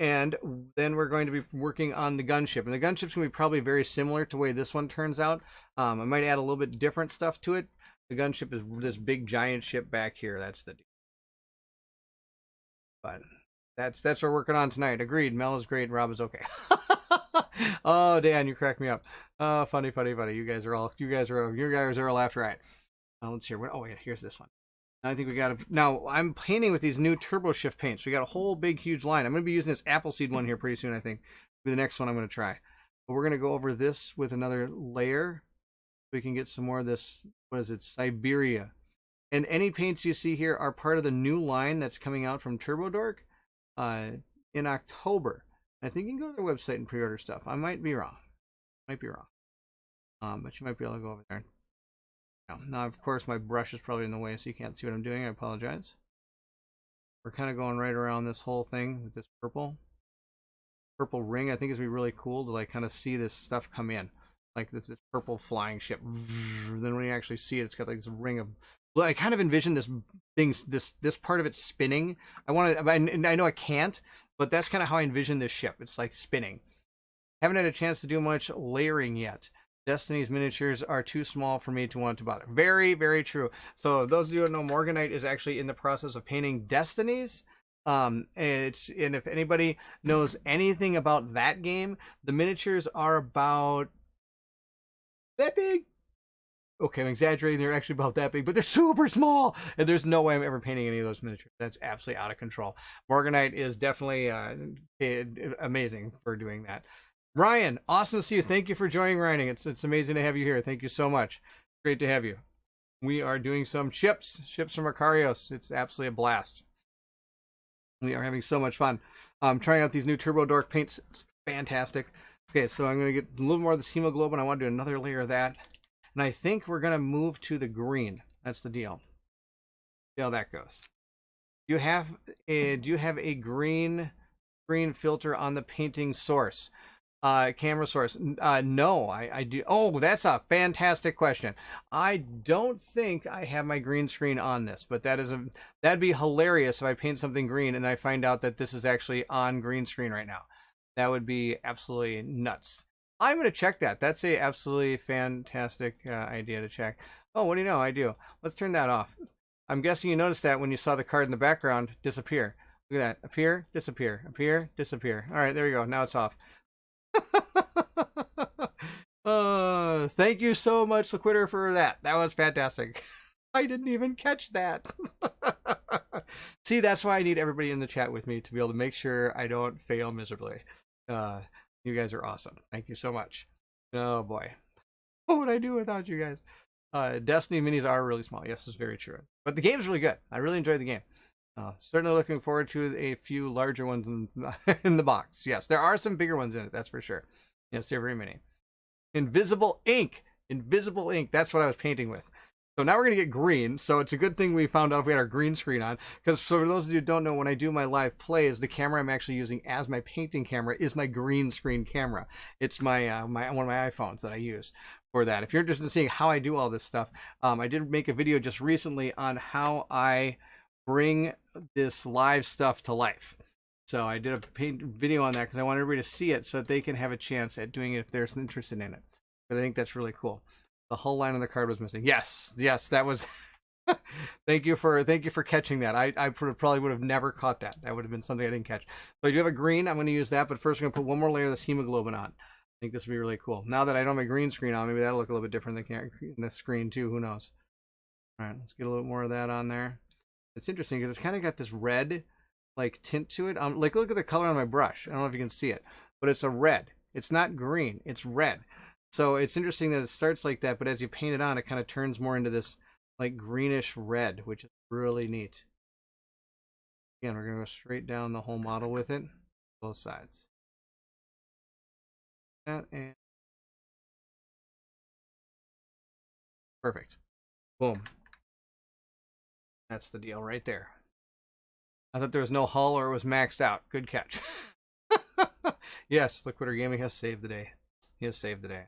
and then we're going to be working on the gunship. And the gunship's going to be probably very similar to the way this one turns out. I might add a little bit different stuff to it. The gunship is this big giant ship back here. That's the deal. But that's what we're working on tonight. Agreed. Mel is great. Rob is okay. Oh, Dan, you crack me up. Oh, funny. You guys are all laughed right. Let's hear. Oh, yeah, here's this one. I think we got to. Now, I'm painting with these new Turbo Shift paints. We got a whole big, huge line. I'm going to be using this Appleseed one here pretty soon, I think. Be the next one I'm going to try. But we're going to go over this with another layer. We can get some more of this. What is it? Siberia. And any paints you see here are part of the new line that's coming out from Turbo Dork in October. I think you can go to their website and pre-order stuff. I might be wrong. But you might be able to go over there. Now, of course, my brush is probably in the way, so you can't see what I'm doing. I apologize. We're kind of going right around this whole thing with this purple ring. I think is be really cool to like kind of see this stuff come in, like this purple flying ship. Then when you actually see it, it's got like this ring of. Well, I kind of envision this part of it spinning. I know I can't, but that's kind of how I envision this ship. It's like spinning. Haven't had a chance to do much layering yet. Destiny's miniatures are too small for me to want to bother. Very, very true. So those of you who don't know, Morganite is actually in the process of painting Destinies. And if anybody knows anything about that game, the miniatures are about that big. Okay, I'm exaggerating. They're actually about that big, but they're super small. And there's no way I'm ever painting any of those miniatures. That's absolutely out of control. Morganite is definitely amazing for doing that. Ryan, awesome to see you. Thank you for joining, Ryan. It's amazing to have you here. Thank you so much. Great to have you. We are doing some ships from Akarios. It's absolutely a blast. We are having so much fun. Trying out these new Turbo Dork paints. It's fantastic. Okay, so I'm going to get a little more of this hemoglobin. I want to do another layer of that. And I think we're going to move to the green. That's the deal. See how that goes. Do you have a green filter on the painting source? Camera source. No, I do. Oh, that's a fantastic question. I don't think I have my green screen on this, but that'd be hilarious if I paint something green and I find out that this is actually on green screen right now. That would be absolutely nuts. I'm going to check that. That's a absolutely fantastic idea to check. Oh, what do you know? I do. Let's turn that off. I'm guessing you noticed that when you saw the card in the background disappear. Look at that. Appear, disappear, appear, disappear. All right, there we go. Now it's off. Thank you so much, Loquitur, for that. That was fantastic. I didn't even catch that. See, that's why I need everybody in the chat with me to be able to make sure I don't fail miserably. You guys are awesome. Thank you so much. Oh boy. What would I do without you guys? Destiny minis are really small. Yes, it's very true. But the game's really good. I really enjoyed the game. Certainly looking forward to a few larger ones in the box. Yes, there are some bigger ones in it, that's for sure. Yes, there are very many. Invisible ink. Invisible ink. That's what I was painting with. So now we're going to get green. So it's a good thing we found out if we had our green screen on. Because for those of you who don't know, when I do my live plays, the camera I'm actually using as my painting camera is my green screen camera. It's my one of my iPhones that I use for that. If you're interested in seeing how I do all this stuff, I did make a video just recently on how I bring this live stuff to life. So I did a video on that because I want everybody to see it so that they can have a chance at doing it if they're interested in it. But I think that's really cool. The whole line on the card was missing. Yes, that was. Thank you for catching that. I probably would have never caught that. That would have been something I didn't catch. So I do have a green. I'm going to use that, but first we're going to put one more layer of this hemoglobin on. I think this would be really cool. Now that I don't have my green screen on, maybe that'll look a little bit different in the screen too. Who knows? All right, let's get a little more of that on there. It's interesting because it's kind of got this red like tint to it. Like look at the color on my brush. I don't know if you can see it, but it's a red. It's not green. It's red. So it's interesting that it starts like that, but as you paint it on, it kind of turns more into this like greenish red, which is really neat. Again, we're going to go straight down the whole model with it, both sides. And perfect. Boom. That's the deal right there. I thought there was no hull or it was maxed out. Good catch. Yes, Loquitur Gaming has saved the day. He has saved the day.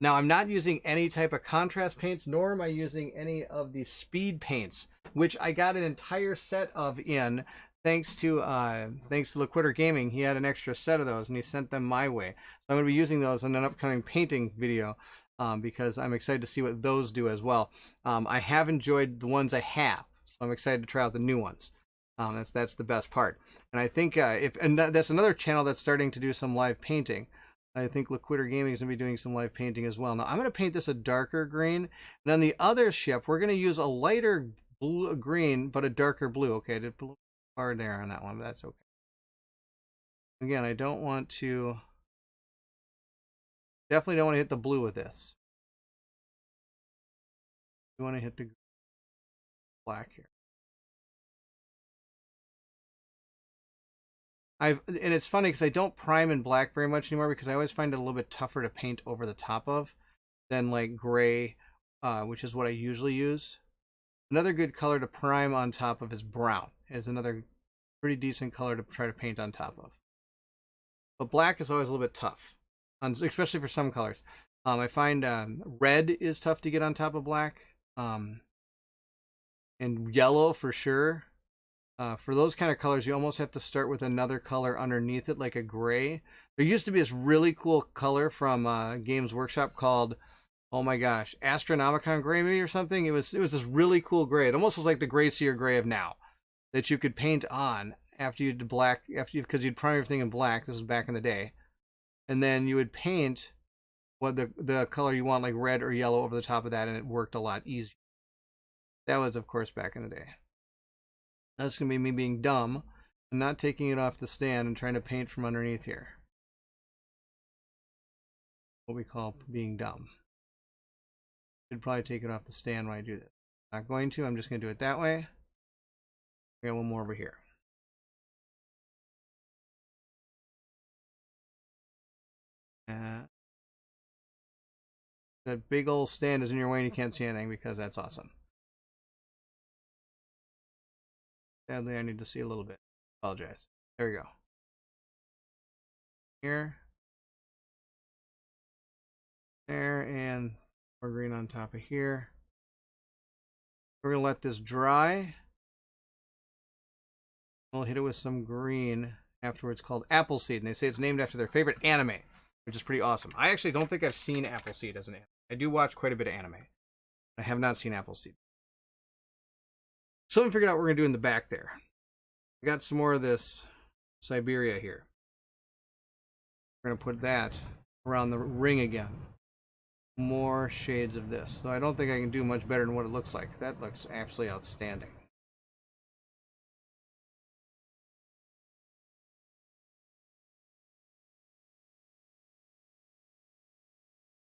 Now, I'm not using any type of contrast paints, nor am I using any of the speed paints, which I got an entire set of in thanks to Loquitur Gaming. He had an extra set of those, and he sent them my way. So I'm going to be using those in an upcoming painting video because I'm excited to see what those do as well. I have enjoyed the ones I have, so I'm excited to try out the new ones. That's the best part. And I think that's another channel that's starting to do some live painting. I think Loquitur Gaming is going to be doing some live painting as well. Now, I'm going to paint this a darker green. And on the other ship, we're going to use a lighter blue, green, but a darker blue. Okay, I did blue hard there on that one, but that's okay. Again, I don't want to... Definitely don't want to hit the blue with this. We want to hit the black here. And it's funny because I don't prime in black very much anymore because I always find it a little bit tougher to paint over the top of than like gray, which is what I usually use. Another good color to prime on top of is brown. Is another pretty decent color to try to paint on top of. But black is always a little bit tough, especially for some colors. I find red is tough to get on top of black, and yellow for sure. For those kind of colors, you almost have to start with another color underneath it, like a gray. There used to be this really cool color from Games Workshop called, oh my gosh, Astronomicon gray maybe or something. It was this really cool gray. It almost was like the Gray Seer gray of now, that you could paint on after you did black, because you'd prime everything in black. This was back in the day, and then you would paint what the color you want, like red or yellow, over the top of that, and it worked a lot easier. That was, of course, back in the day. That's going to be me being dumb and not taking it off the stand and trying to paint from underneath here. What we call being dumb. Should probably take it off the stand when I do this. Not going to. I'm just going to do it that way. I got one more over here. That big old stand is in your way and you can't see anything because that's awesome. Sadly, I need to see a little bit. Apologize. There we go. here, there, and more green on top of here. We're gonna let this dry. We'll hit it with some green afterwards called Appleseed, and they say it's named after their favorite anime, which is pretty awesome. I actually don't think I've seen Appleseed as an anime. I do watch quite a bit of anime. I have not seen Appleseed. So we figured out what we're gonna do in the back there. We got some more of this Siberia here. We're gonna put that around the ring again. More shades of this. So I don't think I can do much better than what it looks like. That looks absolutely outstanding.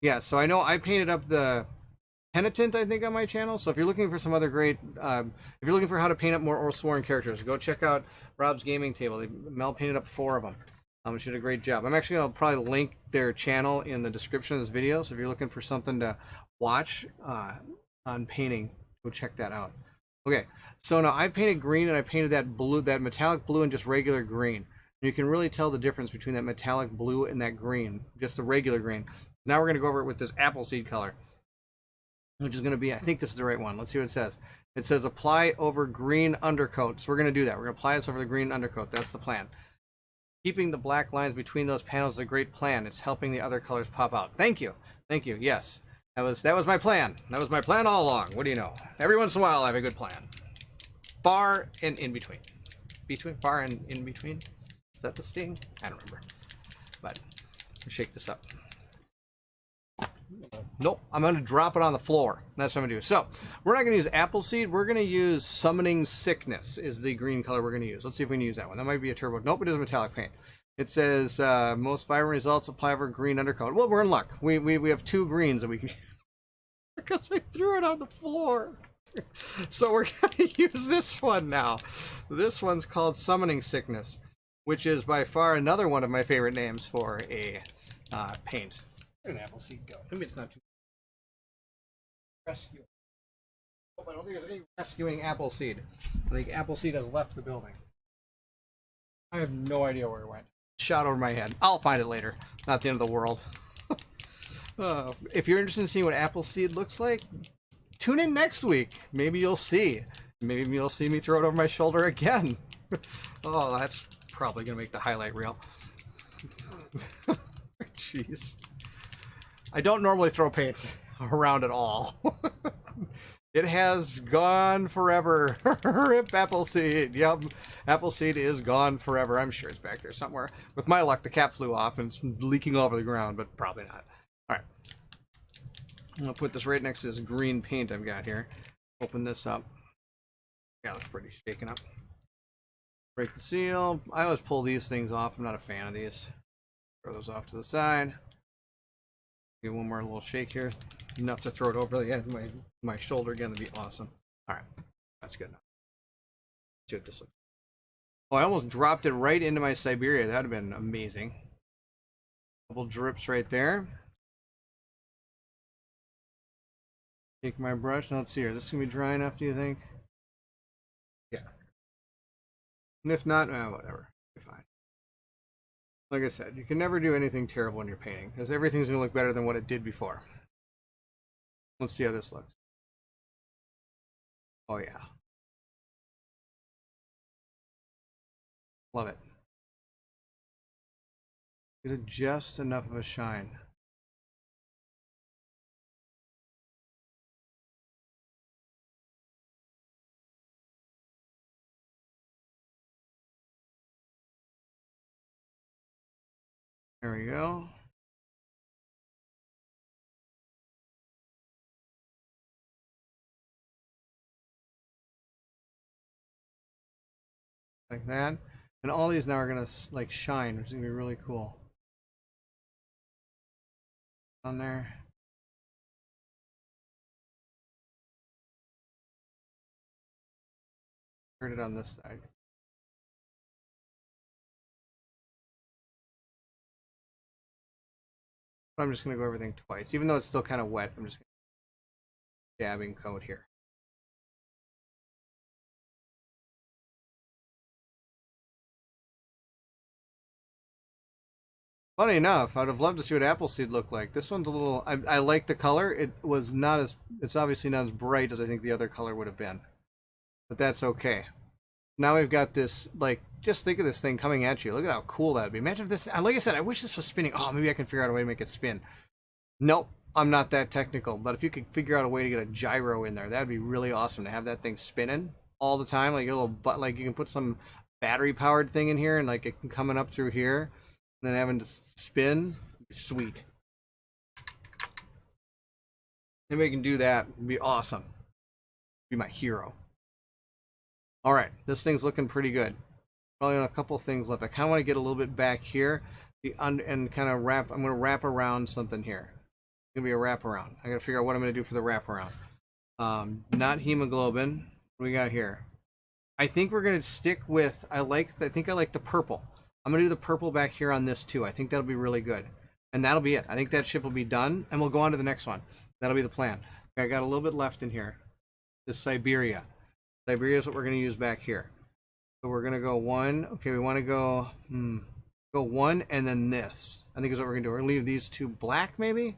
Yeah, so I know I painted up the Penitent, I think, on my channel. So if you're looking for some other great, if you're looking for how to paint up more Forsworn characters, go check out Rob's gaming table. Mel painted up 4 of them. She did a great job. I'm actually going to probably link their channel in the description of this video. So if you're looking for something to watch on painting, go check that out. Okay, so now I painted green and I painted that blue, that metallic blue and just regular green. And you can really tell the difference between that metallic blue and that green, just the regular green. Now we're going to go over it with this Appleseed color, which is going to be, I think this is the right one. Let's see what it says. It says apply over green undercoat. So we're going to do that. We're going to apply this over the green undercoat. That's the plan. Keeping the black lines between those panels is a great plan. It's helping the other colors pop out. Thank you. Thank you. Yes. That was my plan. That was my plan all along. What do you know? Every once in a while I have a good plan. Far and in between. Far and in between. Is that the sting? I don't remember. But shake this up. Nope, I'm going to drop it on the floor. That's what I'm going to do. So, we're not going to use Appleseed. We're going to use Summoning Sickness is the green color we're going to use. Let's see if we can use that one. That might be a turbo. Nope, it is a metallic paint. It says, most vibrant results apply over green undercoat. Well, we're in luck. We have 2 greens that we can use. Because I threw it on the floor. So we're going to use this one now. This one's called Summoning Sickness, which is by far another one of my favorite names for a paint. Where did Appleseed go? Maybe it's not too rescue. Oh, I don't think there's any rescuing Appleseed. I think Appleseed has left the building. I have no idea where it went. Shot over my head. I'll find it later. Not the end of the world. If you're interested in seeing what Appleseed looks like, tune in next week. Maybe you'll see. Maybe you'll see me throw it over my shoulder again. Oh, that's probably going to make the highlight reel. Jeez. I don't normally throw paint around at all. It has gone forever. Rip Appleseed. Yep, Appleseed is gone forever. I'm sure it's back there somewhere. With my luck, the cap flew off and it's leaking all over the ground, but probably not. All right. I'm going to put this right next to this green paint I've got here. Open this up. Yeah, it looks pretty shaken up. Break the seal. I always pull these things off. I'm not a fan of these. Throw those off to the side. Give one more little shake here. Enough to throw it over the end of my shoulder again. That'd be awesome. All right. That's good enough. Let's see what this looks like. Oh, I almost dropped it right into my Siberia. That would have been amazing. Couple drips right there. Take my brush. Now let's see here. This is going to be dry enough, do you think? Yeah. And if not, whatever. Be fine. Like I said, you can never do anything terrible in your painting, because everything's going to look better than what it did before. Let's see how this looks. Oh yeah. Love it. Is it just enough of a shine? There we go. Like that. And all these now are going to like shine, which is going to be really cool. On there. Turn it on this side. But I'm just going to go everything twice. Even though it's still kind of wet, I'm just dabbing coat here. Funny enough, I'd have loved to see what Appleseed looked like. This one's a little. I like the color. It was not as. It's obviously not as bright as I think the other color would have been, but that's okay. Now we've got this. Like, just think of this thing coming at you. Look at how cool that'd be. Imagine if this. Like I said, I wish this was spinning. Oh, maybe I can figure out a way to make it spin. Nope, I'm not that technical. But if you could figure out a way to get a gyro in there, that'd be really awesome to have that thing spinning all the time. Like a little butt. Like you can put some battery powered thing in here, and like it can coming up through here. And then having to spin, sweet. Anybody can do that, it'd be awesome. Be my hero. All right, this thing's looking pretty good. Probably on a couple things left. I kind of want to get a little bit back here, and kind of wrap. I'm going to wrap around something here. It's going to be a wraparound. I got to figure out what I'm going to do for the wraparound. Not hemoglobin. What do we got here? I think we're going to stick with. I think I like the purple. I'm going to do the purple back here on this too. I think that'll be really good. And that'll be it. I think that ship will be done, and we'll go on to the next one. That'll be the plan. Okay, I got a little bit left in here. This Siberia. Siberia is what we're going to use back here. So we're going to go one. Okay, we want to go one and then this. I think is what we're going to do. We're going to leave these two black maybe?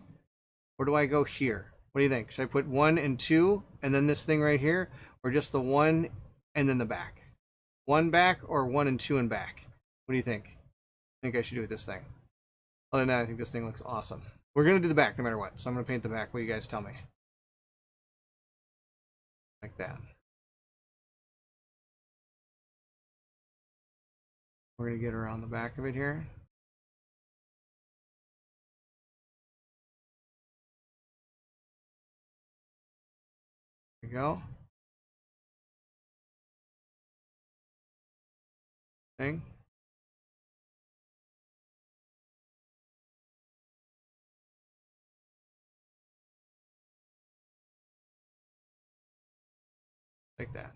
Or do I go here? What do you think? Should I put 1 and 2 and then this thing right here? Or just the 1 and then the back? 1 back or 1 and 2 and back? What do you think? I think I should do with this thing. Other than that, I think this thing looks awesome. We're going to do the back no matter what. So I'm going to paint the back. What do you guys tell me? Like that. We're going to get around the back of it here. There we go. Thing. Like that.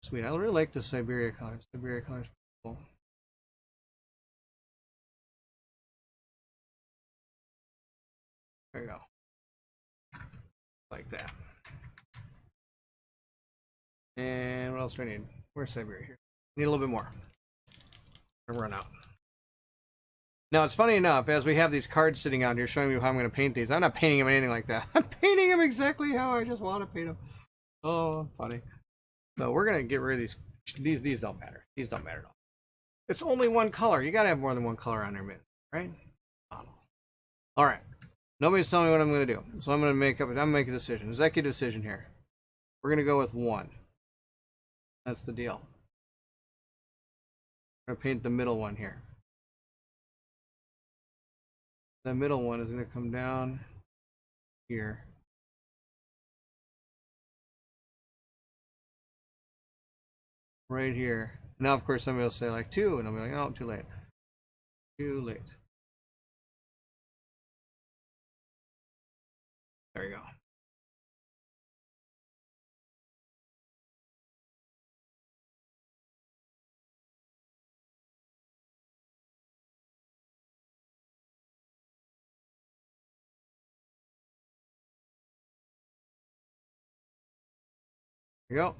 Sweet. I really like the Siberia color. Siberia color is cool. There you go. Like that. And what else do I need? Where's Siberia here? Need a little bit more. I'm run out. Now, it's funny enough, as we have these cards sitting out here showing me how I'm going to paint these, I'm not painting them anything like that. I'm painting them exactly how I just want to paint them. Oh, funny. So we're going to get rid of these. These don't matter. These don't matter at all. It's only one color. You got to have more than one color on your mitt, right? All right. Nobody's telling me what I'm going to do. So I'm going to make a decision. Executive decision here. We're going to go with 1. That's the deal. I'm going to paint the middle one here. The middle one is going to come down here. Right here. Now, of course, somebody will say like 2, and I'll be like, oh, too late. Too late. There you go. There you go.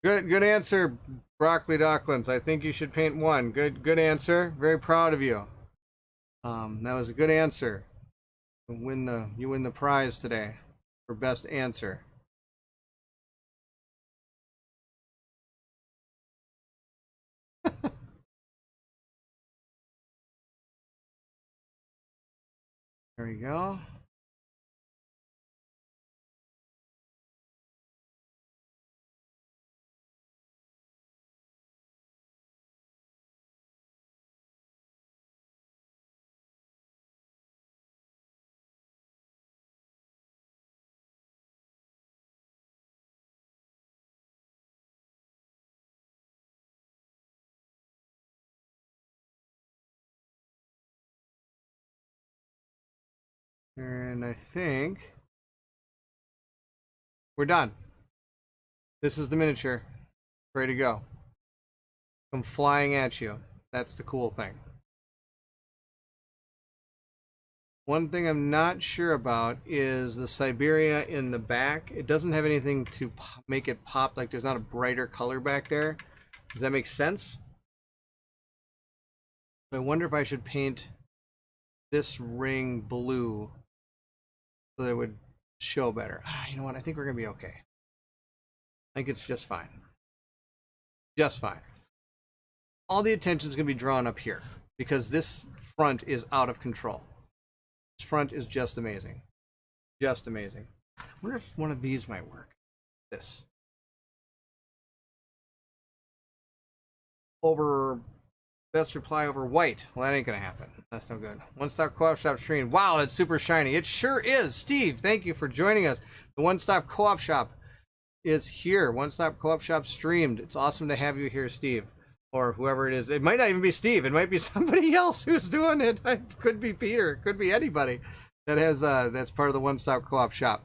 Good answer, Broccoli Docklins. I think you should paint 1. Good answer. Very proud of you. That was a good answer. You win the prize today for best answer. There we go. And I think we're done. This is the miniature. Ready to go. Come flying at you. That's the cool thing. One thing I'm not sure about is the Siberia in the back. It doesn't have anything to make it pop. Like there's not a brighter color back there. Does that make sense? I wonder if I should paint this ring blue so that it would show better. You know what? I think we're going to be okay. I think it's just fine. Just fine. All the attention is going to be drawn up here because this front is out of control. This front is just amazing. Just amazing. I wonder if one of these might work. This. Over best reply over white. Well, that ain't going to happen. That's no good. One Stop Co-op Shop stream. Wow, it's super shiny. It sure is. Steve, thank you for joining us. The One Stop Co-op Shop is here. One Stop Co-op Shop streamed. It's awesome to have you here, Steve. Or whoever it is. It might not even be Steve. It might be somebody else who's doing it. It could be Peter. It could be anybody that has that's part of the One Stop Co-op Shop.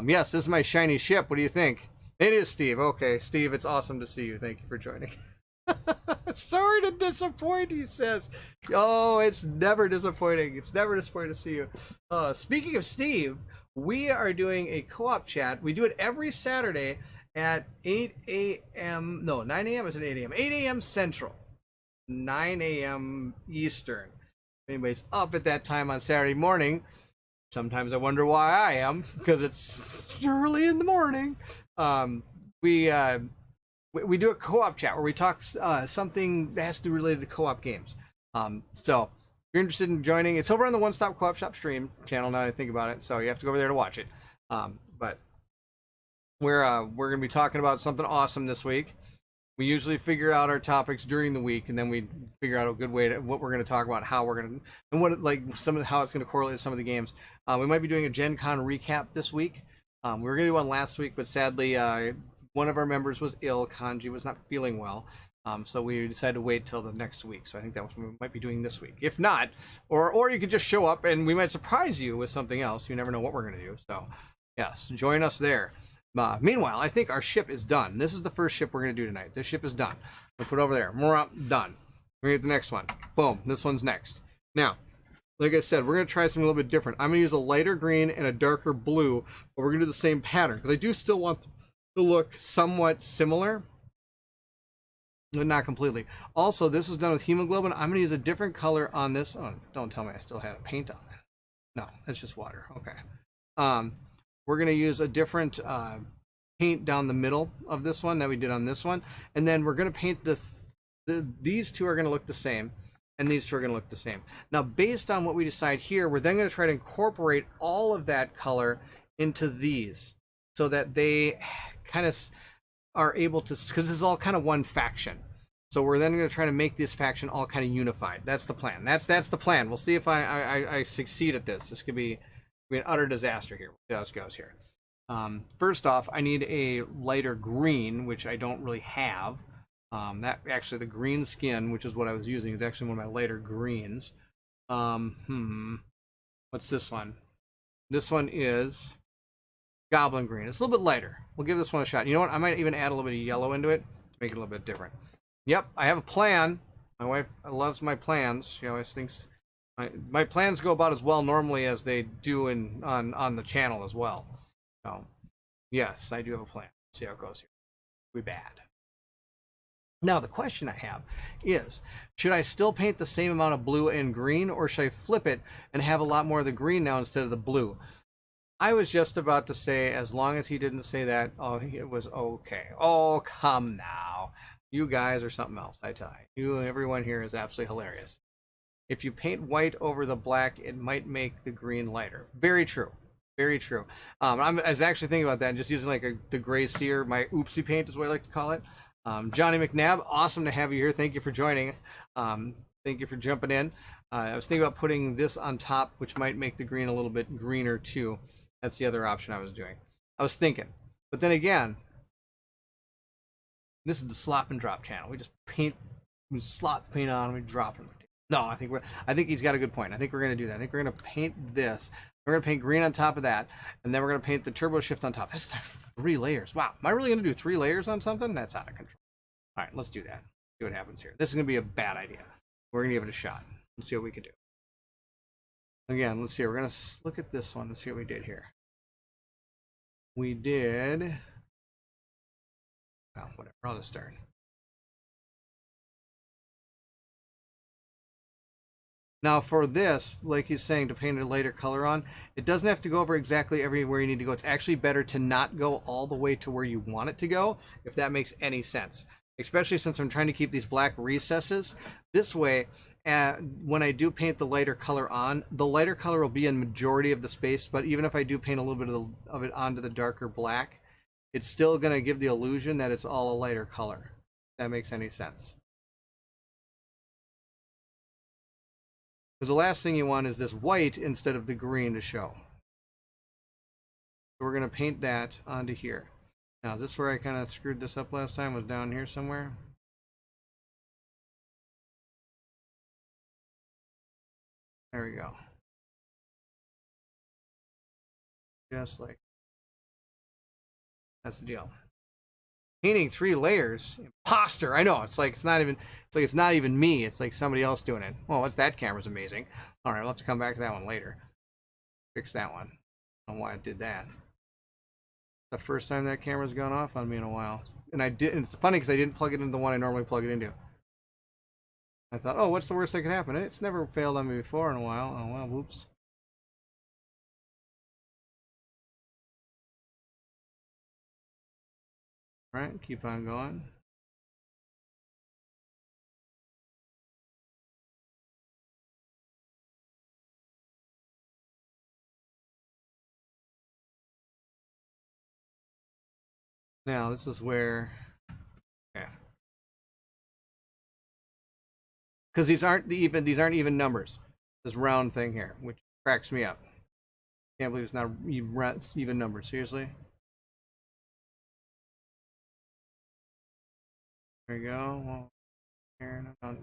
Yes, this is my shiny ship. What do you think? It is Steve. Okay, Steve, it's awesome to see you. Thank you for joining. Sorry to disappoint, he says. Oh, it's never disappointing. It's never disappointing to see you. Speaking of Steve, we are doing a co-op chat. We do it every Saturday at 8 a.m. No, 9 a.m. is at 8 a.m. 8 a.m. Central, 9 a.m. Eastern. If anybody's up at that time on Saturday morning, sometimes I wonder why I am, because it's early in the morning. We do a co-op chat where we talk something that has to do related to co-op games. So if you're interested in joining, it's over on the One Stop Co-op Shop stream channel now that I think about it, so you have to go over there to watch it. But we're going to be talking about something awesome this week. We usually figure out our topics during the week, and then we figure out a good way to what we're going to talk about, how we're going to, and what how it's going to correlate to some of the games. We might be doing a Gen Con recap this week. We were going to do one last week, but sadly, one of our members was ill. Canje was not feeling well, so we decided to wait till the next week. So I think that was what we might be doing this week. If not, or you could just show up and we might surprise you with something else. You never know what we're going to do. So yes, join us there. Meanwhile, I think our ship is done. This is the first ship we're going to do tonight. This ship is done. We'll put it over there. More up, done. We're going to get the next one. Boom. This one's next. Now, like I said, we're going to try something a little bit different. I'm going to use a lighter green and a darker blue, but we're going to do the same pattern because I do still want to look somewhat similar, but not completely. Also, this is done with hemoglobin. I'm going to use a different color on this. Oh, don't tell me I still had a paint on that. No, that's just water. Okay. We're going to use a different paint down the middle of this one that we did on this one. And then we're going to paint these two are going to look the same, and these two are going to look the same. Now, based on what we decide here, we're then going to try to incorporate all of that color into these so that they kind of are able to, because this is all kind of one faction. So we're then going to try to make this faction all kind of unified. That's the plan. That's the plan. We'll see if I succeed at this. This could be an utter disaster here. We'll see how this goes here. First off, I need a lighter green, which I don't really have. That actually, the green skin, which is what I was using, is actually one of my lighter greens. What's this one? This one is Goblin Green. It's a little bit lighter. We'll give this one a shot. You know what? I might even add a little bit of yellow into it to make it a little bit different. Yep, I have a plan. My wife loves my plans. She always thinks my plans go about as well normally as they do on the channel as well. So, yes, I do have a plan. Let's see how it goes here. It'll be bad. Now, the question I have is, should I still paint the same amount of blue and green, or should I flip it and have a lot more of the green now instead of the blue? I was just about to say, as long as he didn't say that, oh, it was okay. Oh, come now. You guys are something else, I tell you. Everyone here is absolutely hilarious. If you paint white over the black, it might make the green lighter. Very true. Very true. I was actually thinking about that and just using like the gray sear, my oopsie paint is what I like to call it. Johnny McNabb, awesome to have you here. Thank you for joining. Thank you for jumping in. I was thinking about putting this on top, which might make the green a little bit greener too. That's the other option I was doing. I was thinking. But then again, this is the slop and drop channel. We just paint, we slop paint on, and we drop it. No, I think he's got a good point. I think we're going to do that. I think we're going to paint this. We're going to paint green on top of that, and then we're going to paint the turbo shift on top. That's 3 layers. Wow. Am I really going to do 3 layers on something? That's out of control. All right, let's do that. See what happens here. This is going to be a bad idea. We're going to give it a shot. Let's see what we can do. Again, let's see. We're going to look at this one. Let's see what we did here. We did... Oh, whatever. I'll just start. Now for this, like he's saying, to paint a lighter color on, it doesn't have to go over exactly everywhere you need to go. It's actually better to not go all the way to where you want it to go, if that makes any sense. Especially since I'm trying to keep these black recesses. This way, when I do paint the lighter color on, the lighter color will be in majority of the space, but even if I do paint a little bit of it onto the darker black, it's still going to give the illusion that it's all a lighter color. If that makes any sense. Because the last thing you want is this white instead of the green to show. So we're going to paint that onto here. Now, is this where I kind of screwed this up last time? Was down here somewhere? There we go. Just like that's the deal. Painting 3 layers, imposter. I know, it's like it's not even me. It's like somebody else doing it. Oh, what's that camera's amazing. All right, we'll have to come back to that one later. Fix that one. I don't know why it did that. The first time that camera's gone off on me in a while. And it's funny because I didn't plug it into the one I normally plug it into. I thought, oh, what's the worst that could happen? It's never failed on me before in a while. Oh, well, whoops. All right, keep on going. Now, this is where... Okay. Because these aren't even numbers. This round thing here, which cracks me up. Can't believe it's not even numbers. Seriously. There we go. Well, here, I'm not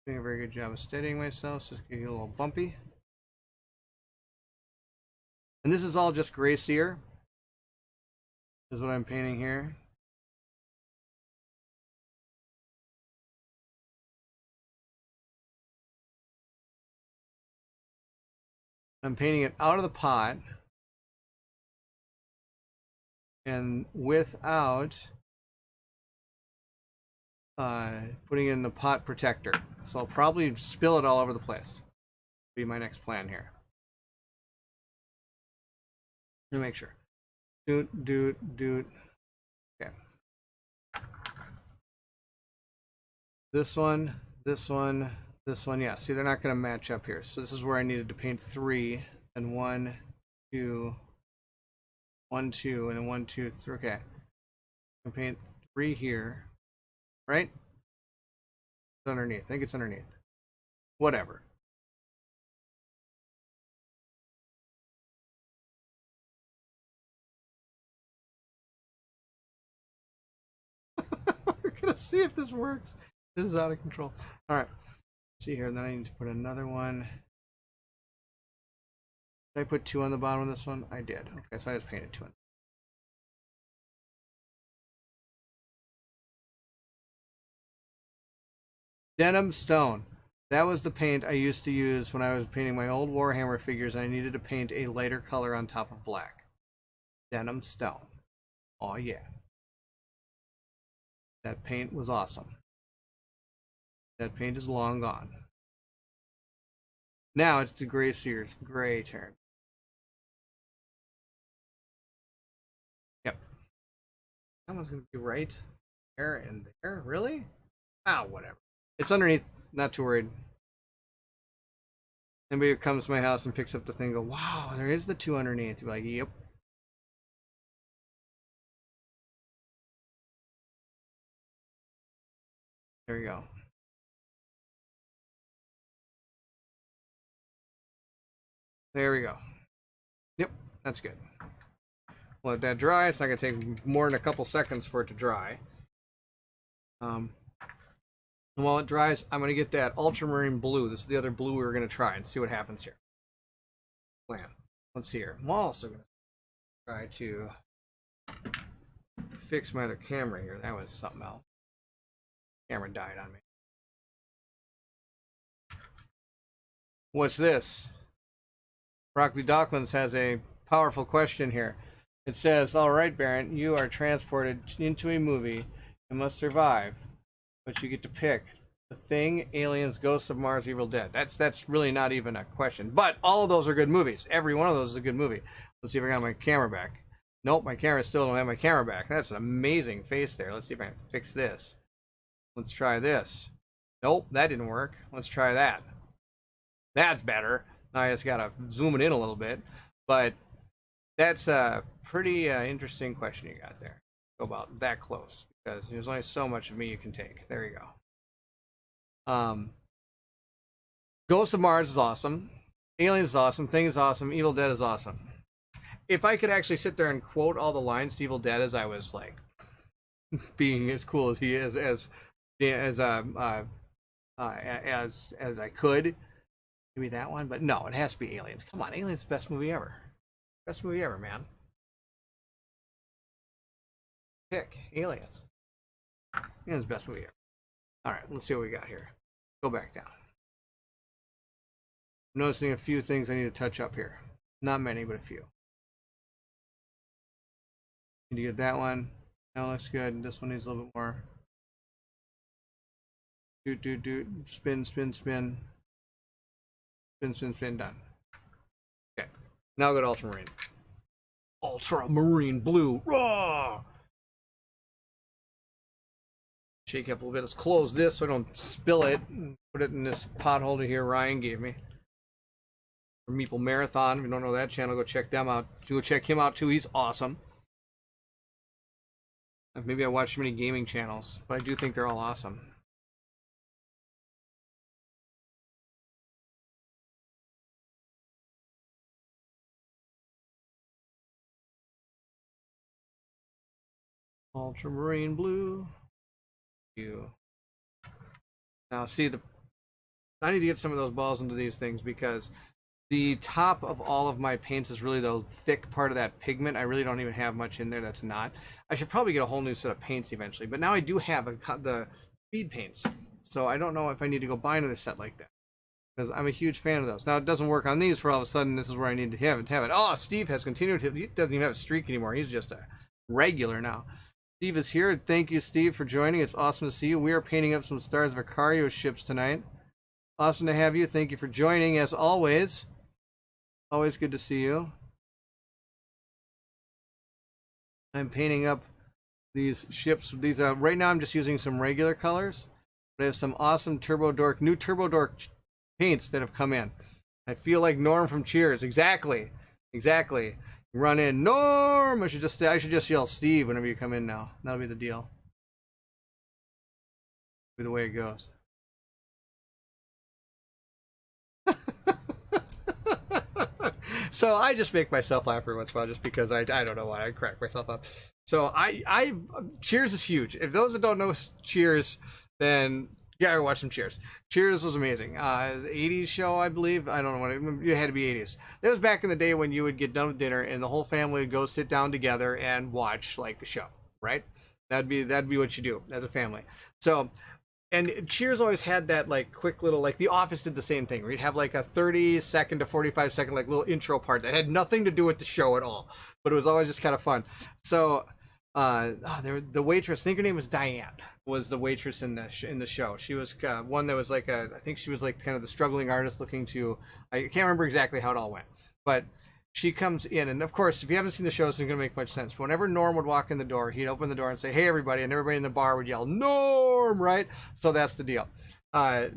doing a very good job of steadying myself, so it's getting a little bumpy. And this is all just gray sear. This is what I'm painting here. I'm painting it out of the pot and without putting in the pot protector. So I'll probably spill it all over the place. Be my next plan here. Let me make sure. Doot. Okay. This one. Yeah, see, they're not going to match up here. So this is where I needed to paint 3, and 1, 2, 1, 2, and then 1, 2, 3. Okay. I'm paint 3 here, right? It's underneath. I think it's underneath. Whatever. We're gonna see if this works. This is out of control. All right. See here, and then I need to put another one. Did I put 2 on the bottom of this one? I did. Okay, so I just painted 2 on. Denim Stone. That was the paint I used to use when I was painting my old Warhammer figures, and I needed to paint a lighter color on top of black. Denim Stone. Oh yeah. That paint was awesome. That paint is long gone. Now it's the gray sears, gray turn. Yep. That one's gonna be right there and there. Really? Ah, whatever. It's underneath. Not too worried. Anybody who comes to my house and picks up the thing, go, wow, there is the 2 underneath. You're like, yep. There you go. There we go. Yep, that's good. Let that dry. It's not going to take more than a couple seconds for it to dry. And while it dries, I'm going to get that ultramarine blue. This is the other blue we were going to try and see what happens here. Plan. Let's see here. I'm also going to try to fix my other camera here. That was something else. Camera died on me. What's this? Broccoli Docklands has a powerful question here. It says, all right, Baron, you are transported into a movie and must survive, but you get to pick The Thing, Aliens, Ghosts of Mars, Evil Dead. That's really not even a question. But all of those are good movies. Every one of those is a good movie. Let's see if I got my camera back. Nope, my camera still don't have my camera back. That's an amazing face there. Let's see if I can fix this. Let's try this. Nope, that didn't work. Let's try that. That's better. Now I just gotta zoom it in a little bit. But that's a pretty interesting question you got there. Go about that close, because there's only so much of me you can take. There you go. Ghost of Mars is awesome. Aliens is awesome. Thing is awesome. Evil Dead is awesome. If I could actually sit there and quote all the lines to Evil Dead as I was like being as cool as he is, as I could, maybe that one. But no, it has to be Aliens. Come on, Aliens is the best movie ever. Best movie ever, man. Pick Aliens. Aliens best movie ever. All right, let's see what we got here. Go back down. I'm noticing a few things I need to touch up here. Not many, but a few. Need to get that one. That one looks good. This one needs a little bit more. Spin, spin, spin. Spin, spin, spin. Done. Okay. Now I'll go to Ultramarine. Ultramarine blue. Raw! Shake it up a little bit. Let's close this so I don't spill it. Put it in this pot holder here Ryan gave me. For Meeple Marathon. If you don't know that channel, go check them out. Go check him out too. He's awesome. Maybe I watch too many gaming channels, but I do think they're all awesome. Ultramarine blue. You. Now see I need to get some of those balls into these things, because the top of all of my paints is really the thick part of that pigment. I really don't even have much in there that's not. I should probably get a whole new set of paints eventually, but now I do have the speed paints, so I don't know if I need to go buy another set like that, because I'm a huge fan of those. Now it doesn't work on these, for all of a sudden this is where I need to have it. Oh, Steve has continued. He doesn't even have a streak anymore. He's just a regular now. Steve is here. Thank you, Steve, for joining. It's awesome to see you. We are painting up some Stars of Akarios ships tonight. Awesome to have you. Thank you for joining, as always. Always good to see you. I'm painting up these ships. These right now I'm just using some regular colors, but I have some awesome Turbo Dork, new Turbo Dork paints that have come in. I feel like Norm from Cheers. Exactly. Run in, Norm. I should just yell Steve whenever you come in now. That'll be the deal. Be the way it goes. So I just make myself laugh every once in a while, just because I don't know why I crack myself up. So I Cheers is huge. If those that don't know Cheers, then yeah, I watch some Cheers. Cheers was amazing. 80s show, I believe. I don't know what it had to be 80s. That was back in the day when you would get done with dinner and the whole family would go sit down together and watch like a show, right? That'd be what you do as a family. So. And Cheers always had that like quick little, like The Office did the same thing, where you'd have like a 30-second to 45-second like little intro part that had nothing to do with the show at all, but it was always just kind of fun. So the waitress, I think her name was Diane, was the waitress in the show. She was one that was like I think she was like kind of the struggling artist looking to, I can't remember exactly how it all went, but she comes in, and of course, if you haven't seen the show, this isn't going to make much sense. Whenever Norm would walk in the door, he'd open the door and say, "Hey, everybody," and everybody in the bar would yell, "Norm!" Right? So that's the deal. Well,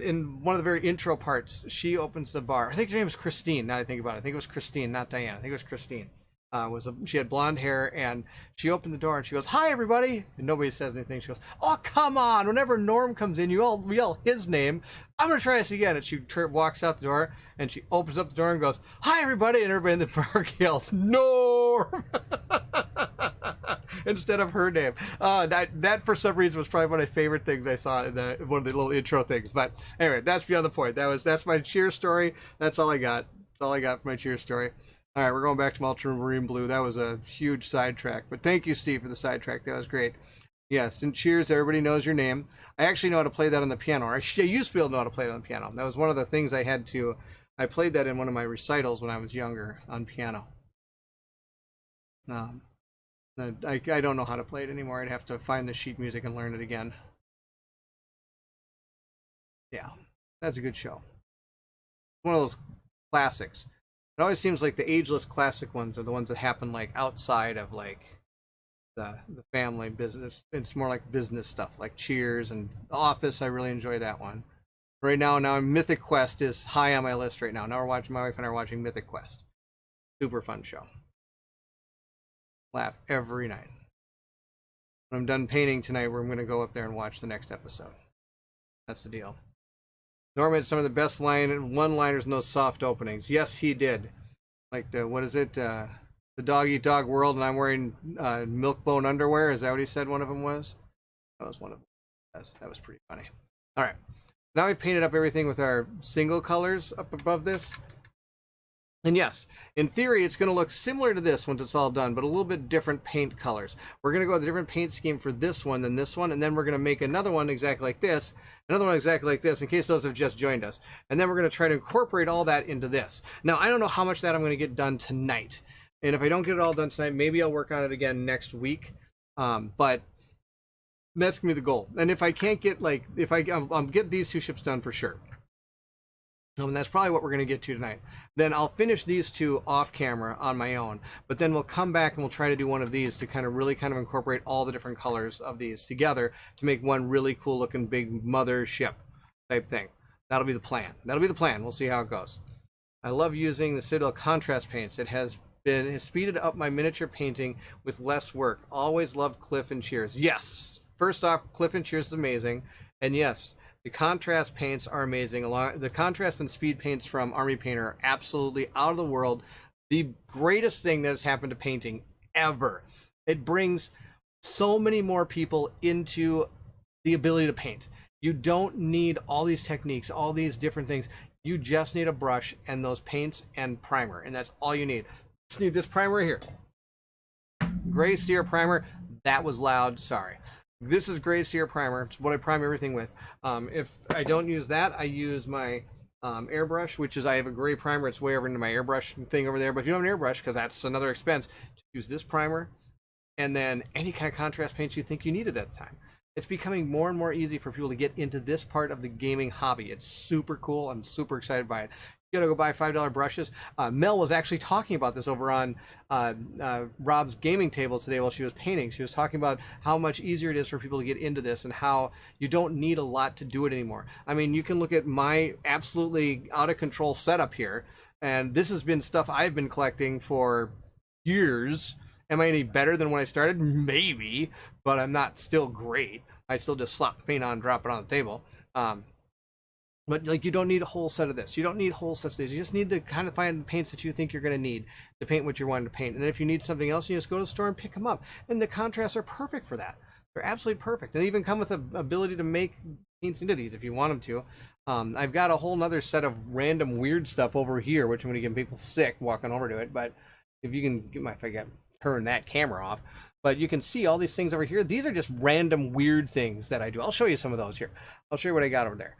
in one of the very intro parts, she opens the bar. I think her name was Christine. Now that I think about it, I think it was Christine, not Diane. I think it was Christine. She had blonde hair, and she opened the door and she goes, "Hi, everybody," and nobody says anything. She goes, "Oh, come on! Whenever Norm comes in, you all yell his name. I'm gonna try this again." And she walks out the door and she opens up the door and goes, "Hi, everybody!" And everybody in the bar yells, "Norm!" instead of her name. That for some reason was probably one of my favorite things I saw in one of the little intro things. But anyway, that's beyond the point. That's my Cheers story. That's all I got. That's all I got for my Cheers story. All right, we're going back to Ultramarine Blue. That was a huge sidetrack. But thank you, Steve, for the sidetrack. That was great. Yes, and Cheers, everybody knows your name. I actually know how to play that on the piano. I used to be able to know how to play it on the piano. That was one of the things I had to I played that in one of my recitals when I was younger on piano. I don't know how to play it anymore. I'd have to find the sheet music and learn it again. Yeah, that's a good show. One of those classics. It always seems like the ageless classic ones are the ones that happen like outside of like the family business. It's more like business stuff, like Cheers and The Office. I really enjoy that one. Right now Mythic Quest is high on my list right now. Now my wife and I are watching Mythic Quest. Super fun show. Laugh every night. When I'm done painting tonight, I'm going to go up there and watch the next episode. That's the deal. Norman had some of the best one-liners in those soft openings. Yes, he did. Like the, what is it? The dog eat dog world, and I'm wearing milk bone underwear. Is that what he said one of them was? That was one of them. That was pretty funny. All right. Now we've painted up everything with our single colors up above this. And yes, in theory, it's going to look similar to this once it's all done, but a little bit different paint colors. We're going to go with a different paint scheme for this one than this one, and then we're going to make another one exactly like this, another one exactly like this, in case those have just joined us. And then we're going to try to incorporate all that into this. Now, I don't know how much that I'm going to get done tonight. And if I don't get it all done tonight, maybe I'll work on it again next week. But that's going to be the goal. And if I can't get, like, I'll get these two ships done for sure. And that's probably what we're going to get to tonight. Then I'll finish these two off camera on my own, but then we'll come back and we'll try to do one of these to kind of really kind of incorporate all the different colors of these together to make one really cool looking big mother ship type thing. That'll be the plan. That'll be the plan. We'll see how it goes. I love using the Citadel contrast paints. It has speeded up my miniature painting with less work. Always loved Cliff and Cheers. Yes. First off, Cliff and Cheers is amazing. And yes, the contrast paints are amazing. The contrast and speed paints from Army Painter are absolutely out of the world. The greatest thing that has happened to painting ever. It brings so many more people into the ability to paint. You don't need all these techniques, all these different things. You just need a brush and those paints and primer, and that's all you need. Just need this primer right here. Gray Sear primer. That was loud. Sorry. This is Gray Sear primer. It's what I prime everything with. If I don't use that, I use my airbrush, which is I have a gray primer. It's way over into my airbrush thing over there. But if you don't have an airbrush, because that's another expense, use this primer and then any kind of contrast paints you think you needed at the time. It's becoming more and more easy for people to get into this part of the gaming hobby. It's super cool. I'm super excited by it. You gotta go buy $5 brushes. Mel was actually talking about this over on Rob's gaming table today while she was painting. She was talking about how much easier it is for people to get into this and how you don't need a lot to do it anymore. I mean, you can look at my absolutely out of control setup here, and this has been stuff I've been collecting for years. Am I any better than when I started? Maybe, but I'm not still great. I still just slap the paint on and drop it on the table. But like, you don't need a whole set of this. You don't need whole sets of these. You just need to kind of find the paints that you think you're going to need to paint what you're wanting to paint. And then if you need something else, you just go to the store and pick them up. And the contrasts are perfect for that. They're absolutely perfect. And they even come with the ability to make paints into these if you want them to. I've got a whole nother set of random weird stuff over here, which I'm going to get people sick walking over to it. But if you can get if I can turn that camera off. But you can see all these things over here. These are just random weird things that I do. I'll show you some of those here. I'll show you what I got over there.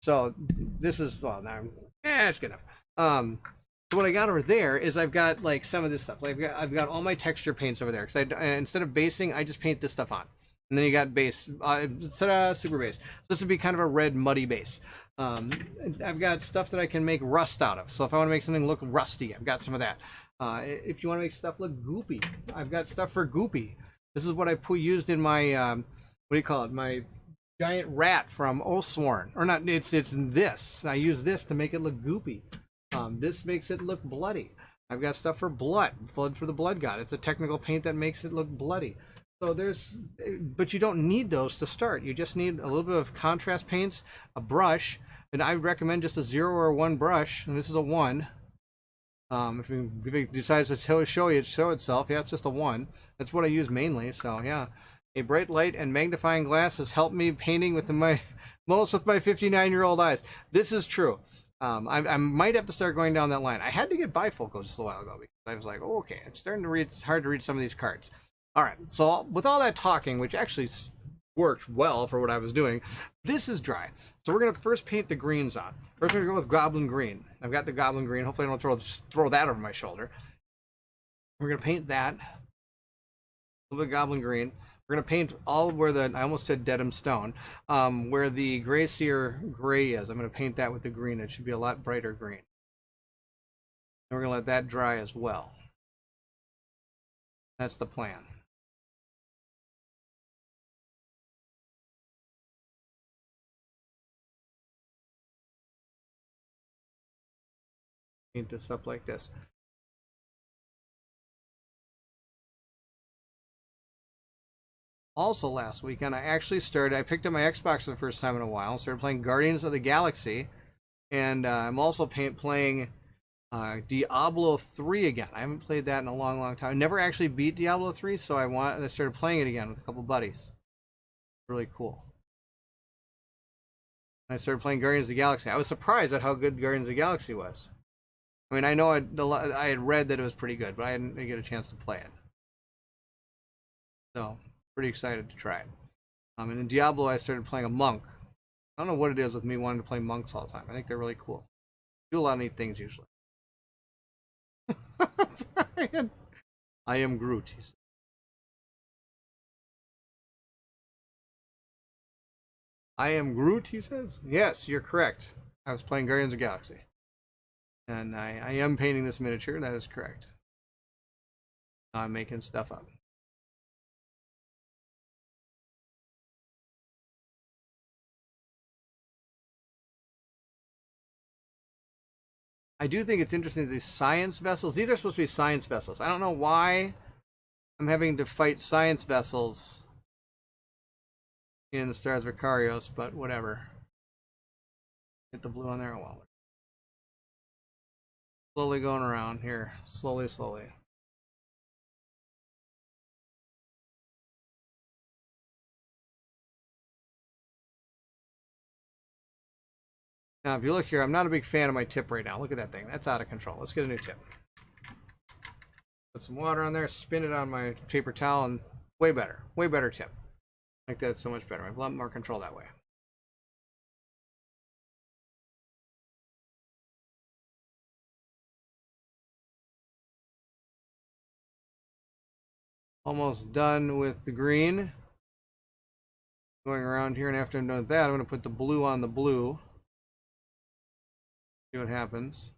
So this is, well, now, it's good enough. So what I got over there is I've got like some of this stuff. Like I've got all my texture paints over there. Because instead of basing, I just paint this stuff on. And then you got base, super base. So this would be kind of a red muddy base. I've got stuff that I can make rust out of. So if I want to make something look rusty, I've got some of that. If you want to make stuff look goopy, I've got stuff for goopy. This is what I used in my, what do you call it? My giant rat from Oathsworn. Or not, it's this. I use this to make it look goopy. This makes it look bloody. I've got stuff for blood for the blood god. It's a technical paint that makes it look bloody. So but you don't need those to start. You just need a little bit of contrast paints, a brush, and I recommend just a 0 or a 1 brush, and this is a 1. If it decides to show itself, yeah, it's just a 1. That's what I use mainly, so yeah. A bright light and magnifying glass has helped me painting with my 59-year-old eyes. This is true. I might have to start going down that line. I had to get bifocals just a while ago because I was like, oh, okay, I'm starting to read. It's hard to read some of these cards. All right, so with all that talking, which actually worked well for what I was doing, this is dry. So we're going to first paint the greens on. First we're going to go with Goblin Green. I've got the Goblin Green. Hopefully I don't throw that over my shoulder. We're going to paint that. A little bit of Goblin Green. We're going to paint all where I almost said Dedham Stone, where the Gracier Gray is. I'm going to paint that with the green. It should be a lot brighter green. And we're going to let that dry as well. That's the plan. Paint this up like this. Also last weekend, I picked up my Xbox for the first time in a while, started playing Guardians of the Galaxy, and I'm also playing Diablo 3 again. I haven't played that in a long, long time. I never actually beat Diablo 3, so I started playing it again with a couple buddies. Really cool. I started playing Guardians of the Galaxy. I was surprised at how good Guardians of the Galaxy was. I mean, I know I had read that it was pretty good, but I didn't get a chance to play it. So, pretty excited to try it. And in Diablo, I started playing a monk. I don't know what it is with me wanting to play monks all the time. I think they're really cool. Do a lot of neat things usually. I am Groot, he said. I am Groot, he says. Yes, you're correct. I was playing Guardians of the Galaxy. And I am painting this miniature, that is correct. I'm making stuff up. I do think it's interesting, these science vessels. These are supposed to be science vessels. I don't know why I'm having to fight science vessels in the Stars of Akarios, but whatever. Get the blue on there. Well, slowly going around here. Slowly, slowly. Now, if you look here, I'm not a big fan of my tip right now. Look at that thing. That's out of control. Let's get a new tip. Put some water on there, spin it on my paper towel, and way better. Way better tip. Like that's so much better. I have a lot more control that way. Almost done with the green. Going around here, and after I'm done with that, I'm going to put the blue on the blue. See what happens.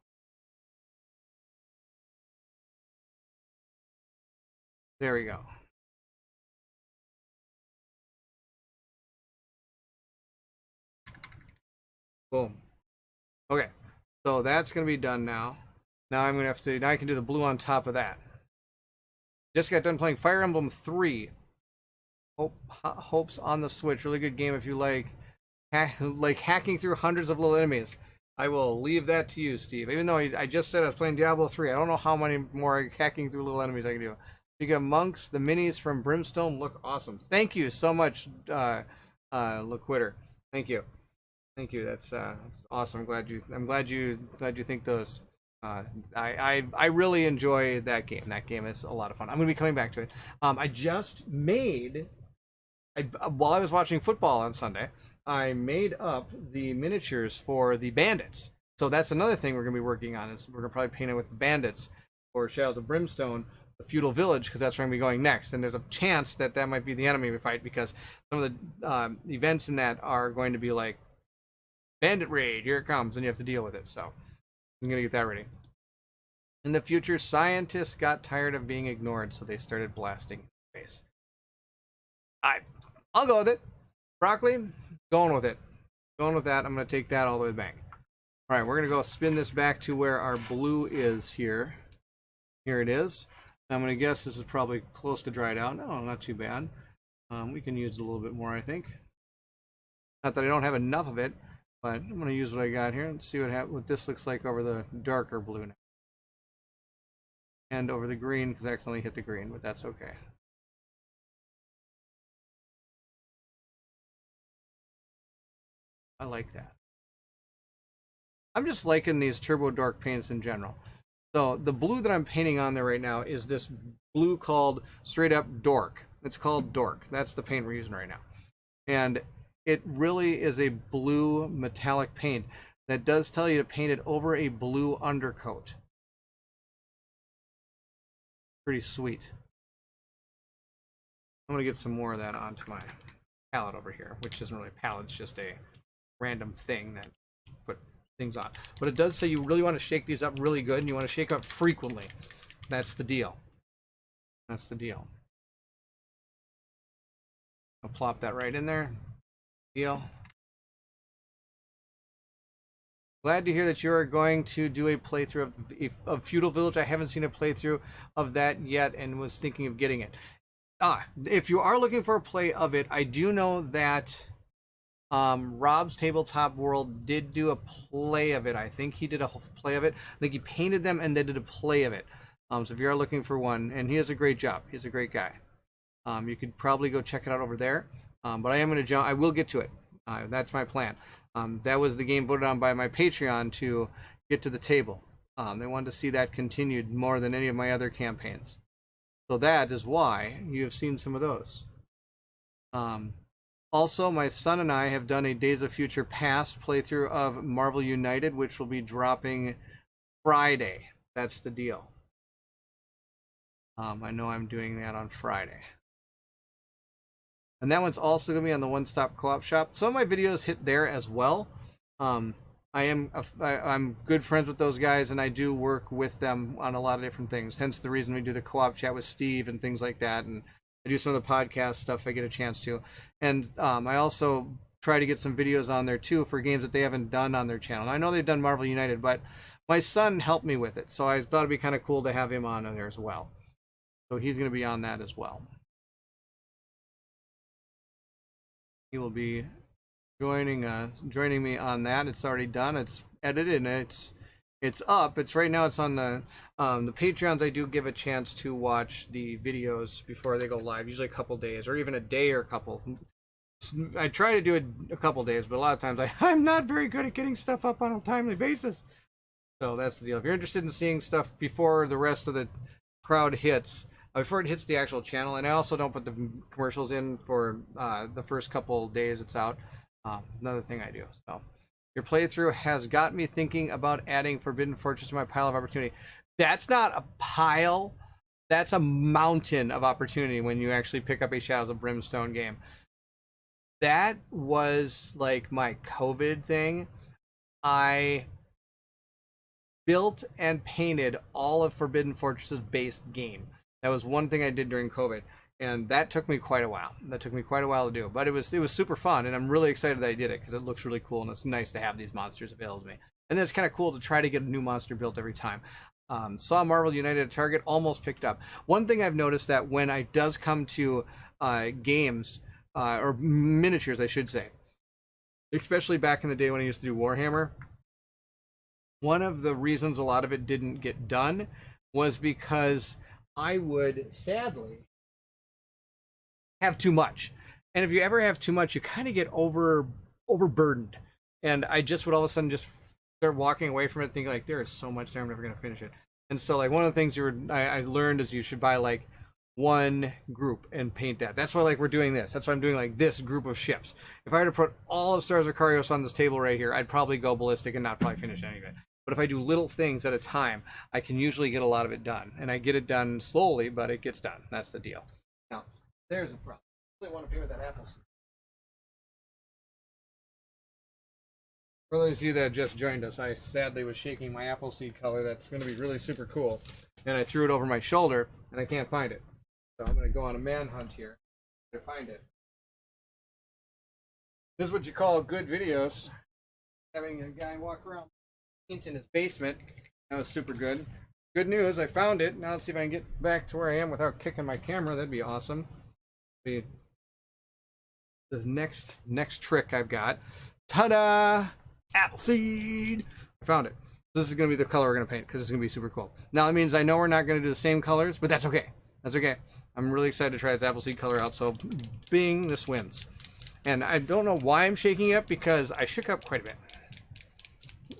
There we go. Boom. Okay, so that's going to be done now. Now I'm going to have to, now I can do the blue on top of that. Just got done playing Fire Emblem 3. Hopes on the Switch. Really good game if you like hacking through hundreds of little enemies. I will leave that to you, Steve. Even though I just said I was playing Diablo 3, I don't know how many more hacking through little enemies I can do. You got monks. The minis from Brimstone look awesome. Thank you so much, Loquitur. Thank you. Thank you. That's awesome. I'm glad you think those. I really enjoy that game. That game is a lot of fun. I'm going to be coming back to it. I just made, while I was watching football on Sunday, I made up the miniatures for the bandits. So that's another thing we're going to be working on. Is we're going to probably paint it with the bandits or Shadows of Brimstone, the feudal village, because that's where I'm going to be going next. And there's a chance that might be the enemy we fight, because some of the events in that are going to be like bandit raid. Here it comes, and you have to deal with it. So I'm going to get that ready. In the future, scientists got tired of being ignored, so they started blasting space. I'll go with it. Broccoli, going with it. Going with that. I'm going to take that all the way back. All right, we're going to go spin this back to where our blue is here. Here it is. I'm going to guess this is probably close to dried out. No, not too bad. We can use it a little bit more, I think. Not that I don't have enough of it, but I'm going to use what I got here and see what this looks like over the darker blue now. And over the green, because I accidentally hit the green, but that's okay. I like that. I'm just liking these Turbo Dork paints in general. So the blue that I'm painting on there right now is this blue called straight up Dork. It's called Dork. That's the paint we're using right now. And it really is a blue metallic paint that does tell you to paint it over a blue undercoat. Pretty sweet. I'm going to get some more of that onto my palette over here, which isn't really a palette, it's just a random thing that put things on. But it does say you really want to shake these up really good, and you want to shake up frequently. That's the deal. That's the deal. I'll plop that right in there. Deal. Glad to hear that you are going to do a playthrough of Feudal Village. I haven't seen a playthrough of that yet and was thinking of getting it. If you are looking for a play of it, I do know that Rob's Tabletop World did do a play of it. I think he did a whole play of it. I think he painted them and then did a play of it. So if you are looking for one, and he does a great job. He's a great guy. You could probably go check it out over there. But I am going to jump. I will get to it. That's my plan. That was the game voted on by my Patreon to get to the table. They wanted to see that continued more than any of my other campaigns. So that is why you have seen some of those. Also, my son and I have done a Days of Future Past playthrough of Marvel United, which will be dropping Friday. That's the deal. I know I'm doing that on Friday. And that one's also going to be on the One Stop Co-op Shop. Some of my videos hit there as well. I'm good friends with those guys, and I do work with them on a lot of different things. Hence the reason we do the co-op chat with Steve and things like that. And I do some of the podcast stuff if I get a chance to. And I also try to get some videos on there too for games that they haven't done on their channel. And I know they've done Marvel United, but my son helped me with it. So I thought it'd be kind of cool to have him on there as well. So he's going to be on that as well. He will be joining me on that. It's already done. It's edited and it's up. It's right now. It's on the Patreons. I do give a chance to watch the videos before they go live. Usually a couple days, or even a day or a couple. I try to do it a couple days, but a lot of times I'm not very good at getting stuff up on a timely basis. So that's the deal. If you're interested in seeing stuff before the rest of the crowd hits. Before it hits the actual channel, and I also don't put the commercials in for the first couple days it's out. Another thing I do. So your playthrough has got me thinking about adding Forbidden Fortress to my pile of opportunity. That's not a pile. That's a mountain of opportunity when you actually pick up a Shadows of Brimstone game. That was like my COVID thing. I built and painted all of Forbidden Fortress's base game. That was one thing I did during COVID, and that took me quite a while. To do, but it was super fun, and I'm really excited that I did it because it looks really cool, and it's nice to have these monsters available to me. And then it's kind of cool to try to get a new monster built every time. Saw Marvel United at Target, almost picked up. One thing I've noticed that when it does come to games, or miniatures, I should say, especially back in the day when I used to do Warhammer, one of the reasons a lot of it didn't get done was because I would sadly have too much. And if you ever have too much, you kind of get overburdened. And I just would all of a sudden just start walking away from it thinking like, there is so much there, I'm never going to finish it. And so like one of the things I learned is you should buy like one group and paint that. That's why like we're doing this. That's why I'm doing like this group of ships. If I were to put all of Stars of Akarios on this table right here, I'd probably go ballistic and not probably finish any of it. But if I do little things at a time, I can usually get a lot of it done. And I get it done slowly, but it gets done. That's the deal. Now, there's a problem. I really want to paint with that apple seed. For those of you that just joined us, I sadly was shaking my apple seed color that's going to be really super cool. And I threw it over my shoulder, and I can't find it. So I'm going to go on a manhunt here to find it. This is what you call good videos. Having a guy walk around in his basement. That was super good. Good news, I found it. Now let's see if I can get back to where I am without kicking my camera. That'd be awesome. Be the next trick I've got. Ta-da! Appleseed! I found it. This is going to be the color we're going to paint because it's going to be super cool. Now that means I know we're not going to do the same colors, but that's okay. That's okay. I'm really excited to try this appleseed color out, so bing, this wins. And I don't know why I'm shaking up because I shook up quite a bit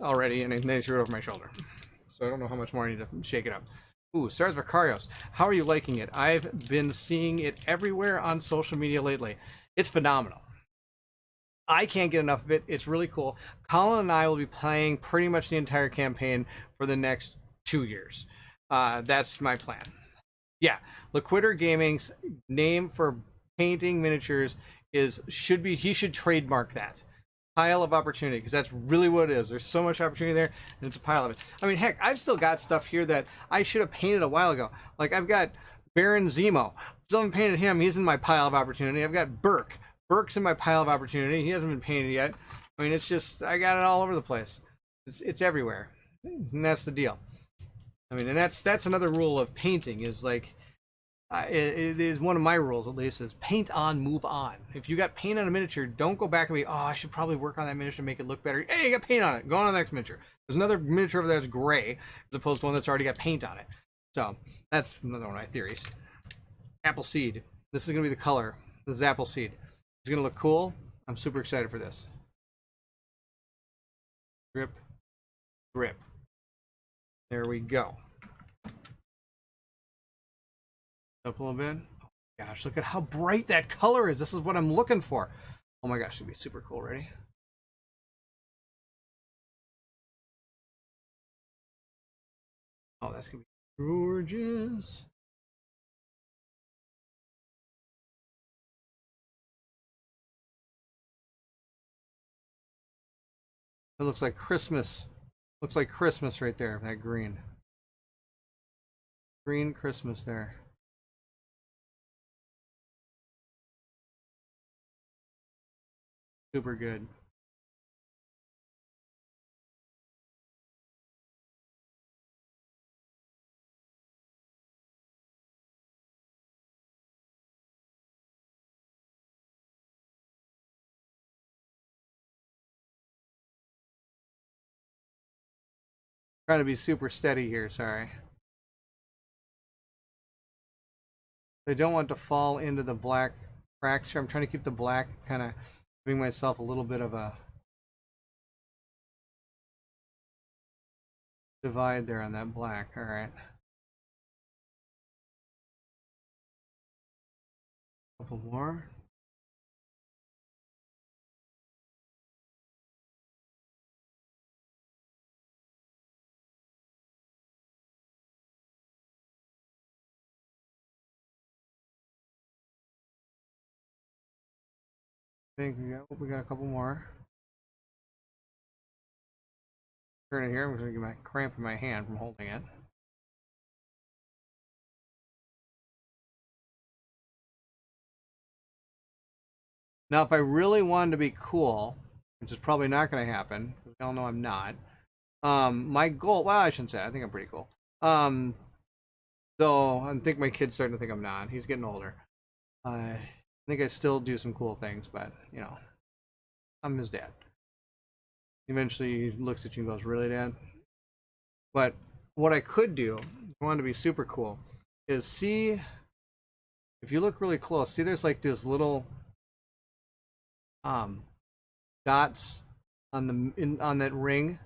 already, and then I threw it over my shoulder. So I don't know how much more I need to shake it up. Ooh, Stars of Akarios. How are you liking it? I've been seeing it everywhere on social media lately. It's phenomenal. I can't get enough of it. It's really cool. Colin and I will be playing pretty much the entire campaign for the next 2 years. That's my plan. Yeah, Loquitur Gaming's name for painting miniatures he should trademark that. Pile of opportunity, because that's really what it is. There's so much opportunity there, and it's a pile of it. I mean, heck, I've still got stuff here that I should have painted a while ago. Like, I've got Baron Zemo. Still haven't painted him. He's in my pile of opportunity. I've got Burke. Burke's in my pile of opportunity. He hasn't been painted yet. I mean, it's just, I got it all over the place. It's everywhere, and that's the deal. I mean, and that's another rule of painting is like, it is one of my rules, at least, is paint on, move on. If you got paint on a miniature, don't go back and be, oh, I should probably work on that miniature to make it look better. Hey, you got paint on it. Go on to the next miniature. There's another miniature over there that's gray, as opposed to one that's already got paint on it. So that's another one of my theories. Apple seed. This is going to be the color. This is apple seed. It's going to look cool. I'm super excited for this. Drip, drip. There we go. Up a little bit. Oh my gosh, look at how bright that color is. This is what I'm looking for. Oh my gosh, it'll be super cool. Ready? Oh, that's gonna be gorgeous. It looks like Christmas. Looks like Christmas right there, that green. Green Christmas there. Super good. Trying to be super steady here, sorry. I don't want to fall into the black cracks here. I'm trying to keep the black kind of giving myself a little bit of a divide there on that black. All right. Couple more. I think we got a couple more. Turn it here. I'm going to get my cramp in my hand from holding it. Now, if I really wanted to be cool, which is probably not going to happen, because we all know I'm not. My goal, well, I shouldn't say it. I think I'm pretty cool. Though I think my kid's starting to think I'm not. He's getting older. I think I still do some cool things, but, you know, I'm his dad. Eventually he looks at you and goes, really, Dad? But what I could do, if I wanted to be super cool, is see, if you look really close, see there's like this little dots on on that ring.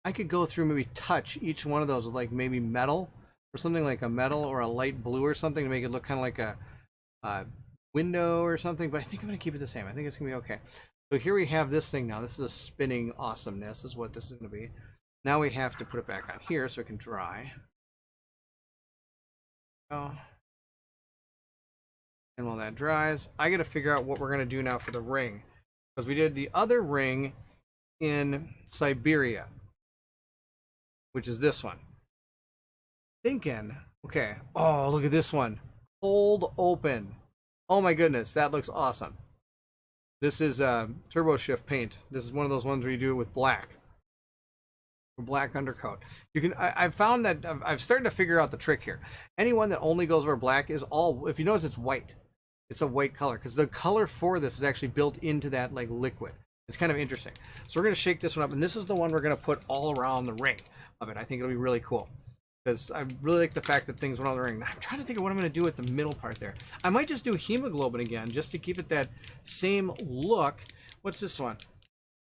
I could go through, maybe touch each one of those with like maybe metal or something, like a metal or a light blue or something, to make it look kind of like a window or something. But I think I'm gonna keep it the same. I think it's gonna be okay. So here we have this thing now. This is a spinning awesomeness, is what this is gonna be. Now we have to put it back on here so it can dry. Oh. And while that dries, I gotta figure out what we're gonna do now for the ring, because we did the other ring in Siberia, which is this one. Thinking, okay, oh, look at this one. Cold open. Oh my goodness, that looks awesome. This is Turbo Shift paint. This is one of those ones where you do it with black. Black undercoat. You can. I've found that I've started to figure out the trick here. Anyone that only goes over black is all. If you notice, it's white. It's a white color because the color for this is actually built into that like liquid. It's kind of interesting. So we're gonna shake this one up, and this is the one we're gonna put all around the ring of it. I think it'll be really cool because I really like the fact that things went on the ring. I'm trying to think of what I'm gonna do with the middle part there. I might just do hemoglobin again just to keep it that same look. What's this one?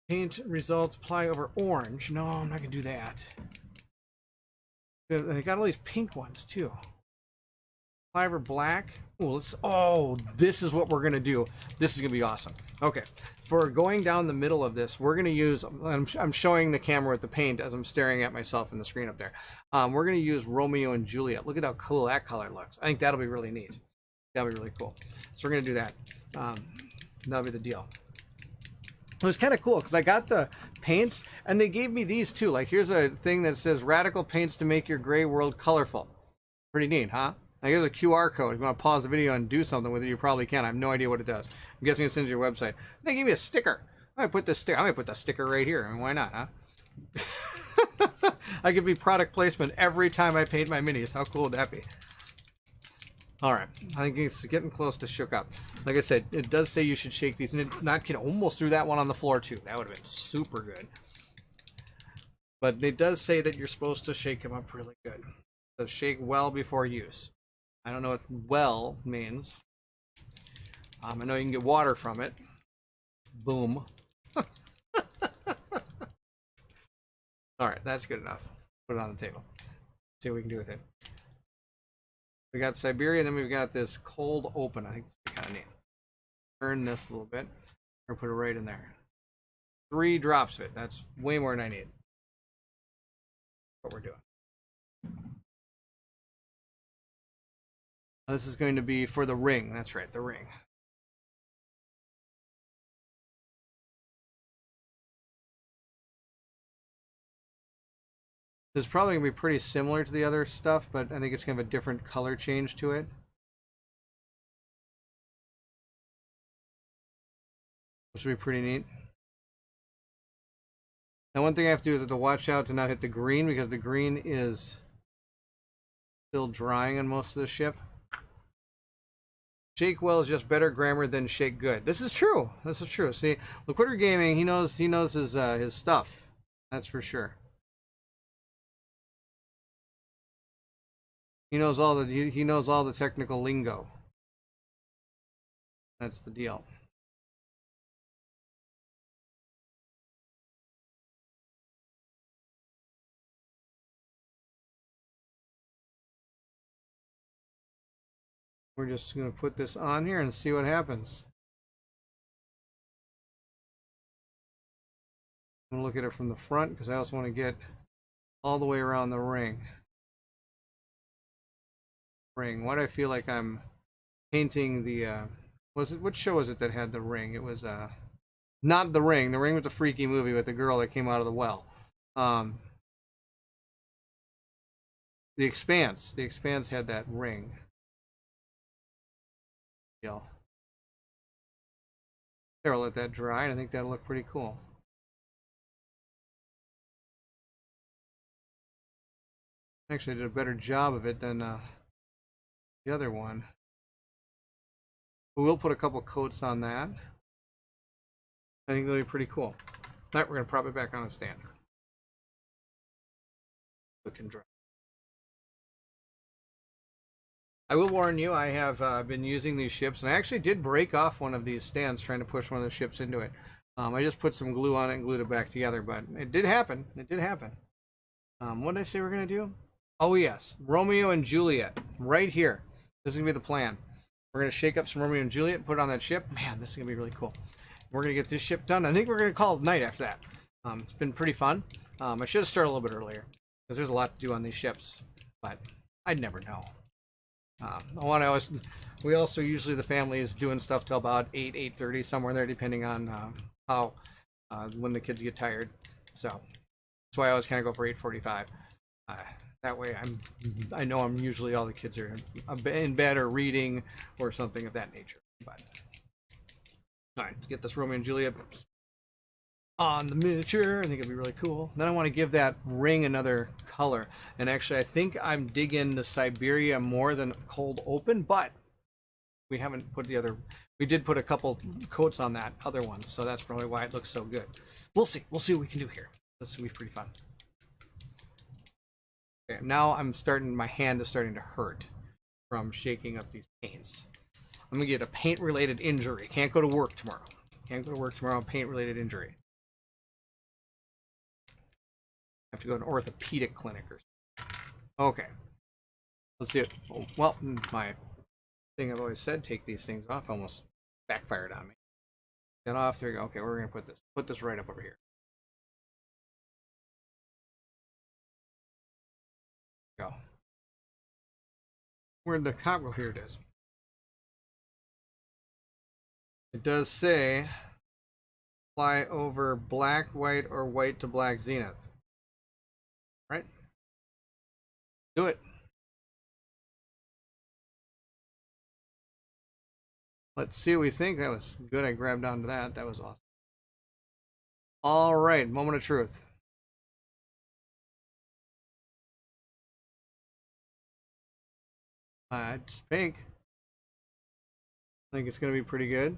Paint results, apply over orange. No, I'm not gonna do that. I got all these pink ones too. Fiber black. Oh, this is what we're gonna do. This is gonna be awesome. Okay, for going down the middle of this, we're gonna use. I'm showing the camera with the paint as I'm staring at myself in the screen up there. We're gonna use Romeo and Juliet. Look at how cool that color looks. I think that'll be really neat. That'll be really cool. So we're gonna do that. That'll be the deal. It was kind of cool because I got the paints and they gave me these too. Like here's a thing that says radical paints to make your gray world colorful. Pretty neat, huh? Now here's a QR code. If you want to pause the video and do something with it, you probably can. I have no idea what it does. I'm guessing it's into your website. They gave me a sticker. I might put this sticker. I might put the sticker right here. I mean, why not, huh? I could be product placement every time I paint my minis. How cool would that be? All right, I think it's getting close to shook up. Like I said, it does say you should shake these, and it's not kidding. Almost threw that one on the floor too. That would have been super good. But it does say that you're supposed to shake them up really good. So shake well before use. I don't know what well means. I know you can get water from it. Boom. All right, that's good enough. Put it on the table. See what we can do with it. We got Siberia, and then we've got this cold open. I think it's kind of neat. Turn this a little bit. Or put it right in there. 3 drops of it. That's way more than I need. What we're doing. This is going to be for the ring. That's right, the ring. This is probably going to be pretty similar to the other stuff, but I think it's going to have a different color change to it. This would be pretty neat. Now one thing I have to do is have to watch out to not hit the green, because the green is still drying on most of the ship. Shake well is just better grammar than shake good. This is true. This is true. See, Loquitur Gaming, he knows his stuff. That's for sure. He knows all the technical lingo. That's the deal. We're just going to put this on here and see what happens. I'm going to look at it from the front because I also want to get all the way around the ring. Why do I feel like I'm painting the what show was it that had the ring? It was not The Ring. The Ring was a freaky movie with the girl that came out of the well. The Expanse. The Expanse had that ring. Yeah. There, I'll let that dry, and I think that'll look pretty cool. Actually, I did a better job of it than the other one. But we'll put a couple coats on that. I think that'll be pretty cool. All right, we're going to prop it back on a stand. It can dry. I will warn you, I have been using these ships, and I actually did break off one of these stands trying to push one of the ships into it. I just put some glue on it and glued it back together, but it did happen. It did happen. What did I say we're going to do? Oh, yes. Romeo and Juliet. Right here. This is going to be the plan. We're going to shake up some Romeo and Juliet and put it on that ship. Man, this is going to be really cool. We're going to get this ship done. I think we're going to call it night after that. It's been pretty fun. I should have started a little bit earlier, because there's a lot to do on these ships, but I'd never know. We also usually, the family is doing stuff till about 8:30, somewhere there, depending on when the kids get tired. So that's why I always kind of go for 8:45. That way I know I'm usually, all the kids are in bed or reading or something of that nature. But all right, let's get this Romeo and Juliet on the miniature. I think it'd be really cool. Then I want to give that ring another color. And actually, I think I'm digging the Siberia more than Cold Open, but we haven't put the other. We did put a couple coats on that other one, so that's probably why it looks so good. We'll see. We'll see what we can do here. This will be pretty fun. Okay, now my hand is starting to hurt from shaking up these paints. I'm gonna get a paint-related injury. Can't go to work tomorrow. Can't go to work tomorrow. Paint-related injury. Have to go to an orthopedic clinic or something. Okay. Let's do it. Oh, well, my thing I've always said, take these things off, almost backfired on me. Get off. There we go. Okay, we're gonna put this right up over here. Go. Where'd the cop go? Here it is. It does say fly over black, white, or white to black zenith. Right? Do it. Let's see what we think. That was good. I grabbed onto that. That was awesome. All right, moment of truth. It's pink. I think it's going to be pretty good.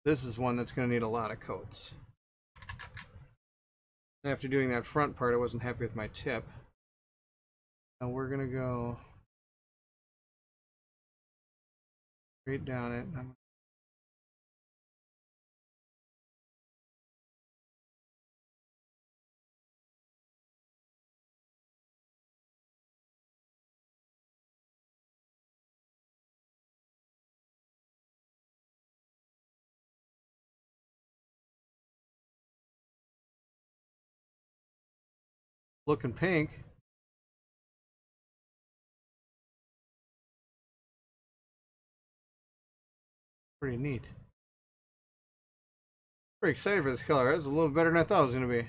This is one that's going to need a lot of coats. After doing that front part, I wasn't happy with my tip. Now we're going to go straight down it. Looking pink. Pretty neat. Pretty excited for this color. It's a little better than I thought it was going to be.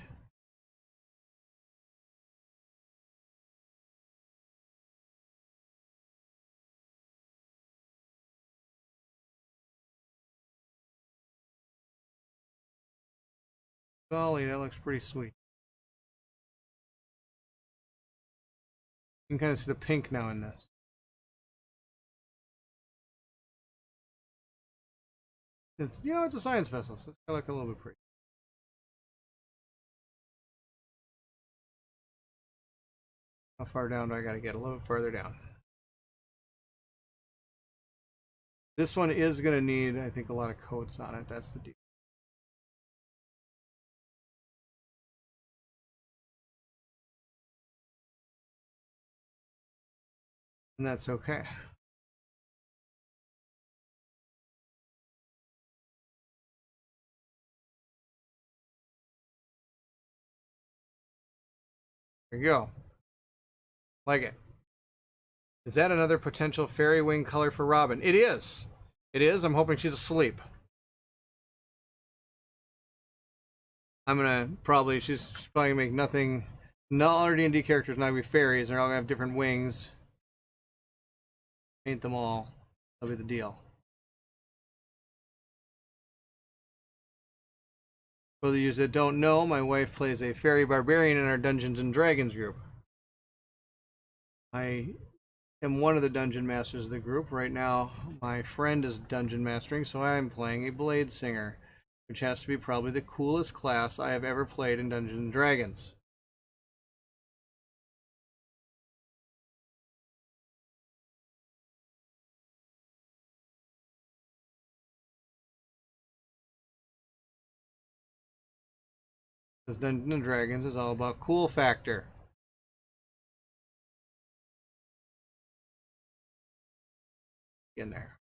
Golly, that looks pretty sweet. You can kind of see the pink now in this. It's, you know, it's a science vessel, so it's gonna look a little bit pretty. How far down do I gotta get? A little bit further down. This one is gonna need, I think, a lot of coats on it. That's the deal. And that's okay. There you go. Like it. Is that another potential fairy wing color for Robin? It is. It is. I'm hoping she's asleep. I'm gonna probably, she's probably gonna make nothing. Not all our D&D characters now be fairies. They're all gonna have different wings. Paint them all. That'll be the deal. For those of you that don't know, my wife plays a fairy barbarian in our Dungeons and Dragons group. I am one of the dungeon masters of the group. Right now, my friend is dungeon mastering, so I'm playing a blade singer, which has to be probably the coolest class I have ever played in Dungeons and Dragons. Because Dungeons and Dragons is all about cool factor. In there.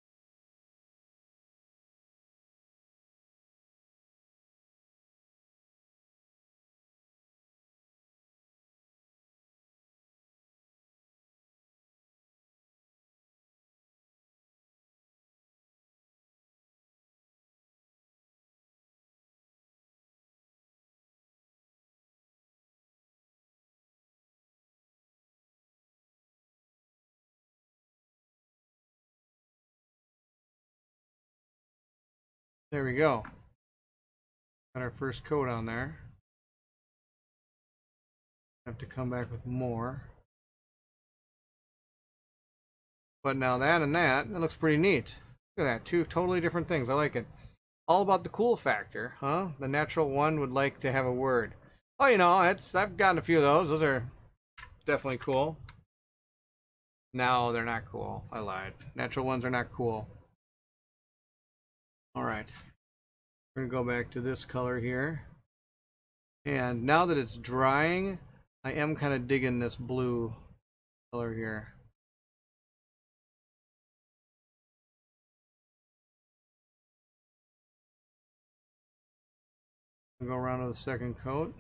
There we go. Got our first coat on there. Have to come back with more. But now that and that, it looks pretty neat. Look at that, two totally different things. I like it. All about the cool factor, huh? The natural one would like to have a word. Oh, you know, I've gotten a few of those. Those are definitely cool. No, they're not cool. I lied. Natural ones are not cool. All right. We're gonna go back to this color here. And now that it's drying, I am kind of digging this blue color here. We'll go around to the second coat.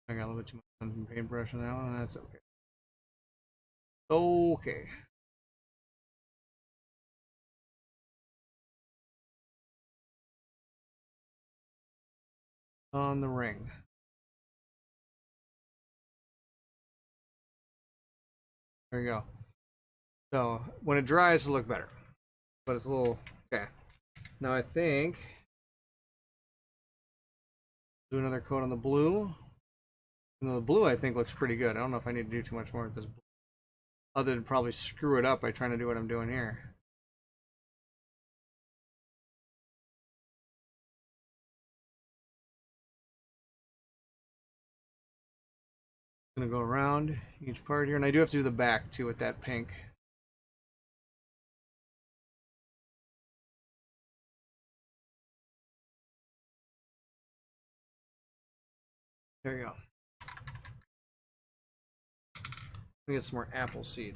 I got a little bit too much on paintbrush on that one, that's okay. Okay. On the ring. There you go. So when it dries, it'll look better. But it's a little, okay. Now I think, do another coat on the blue. And the blue I think looks pretty good. I don't know if I need to do too much more with this blue, other than probably screw it up by trying to do what I'm doing here. Gonna go around each part here, and I do have to do the back too with that pink. There you go. Let me get some more apple seed.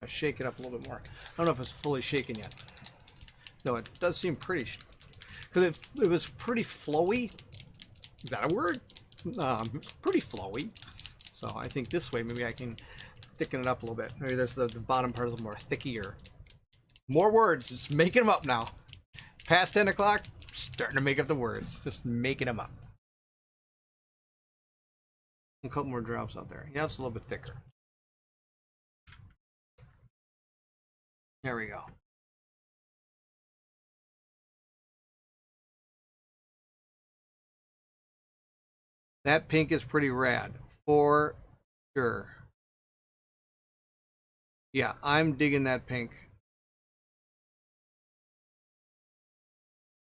I shake it up a little bit more. I don't know if it's fully shaken yet, though it does seem pretty, because it was pretty flowy. Is that a word? Pretty flowy. So I think this way maybe I can thicken it up a little bit. Maybe there's the bottom part is a little more thickier. More words, just making them up now. Past 10 o'clock, starting to make up the words. Just making them up. A couple more drops out there. Yeah, it's a little bit thicker. There we go. That pink is pretty rad, for sure. Yeah, I'm digging that pink.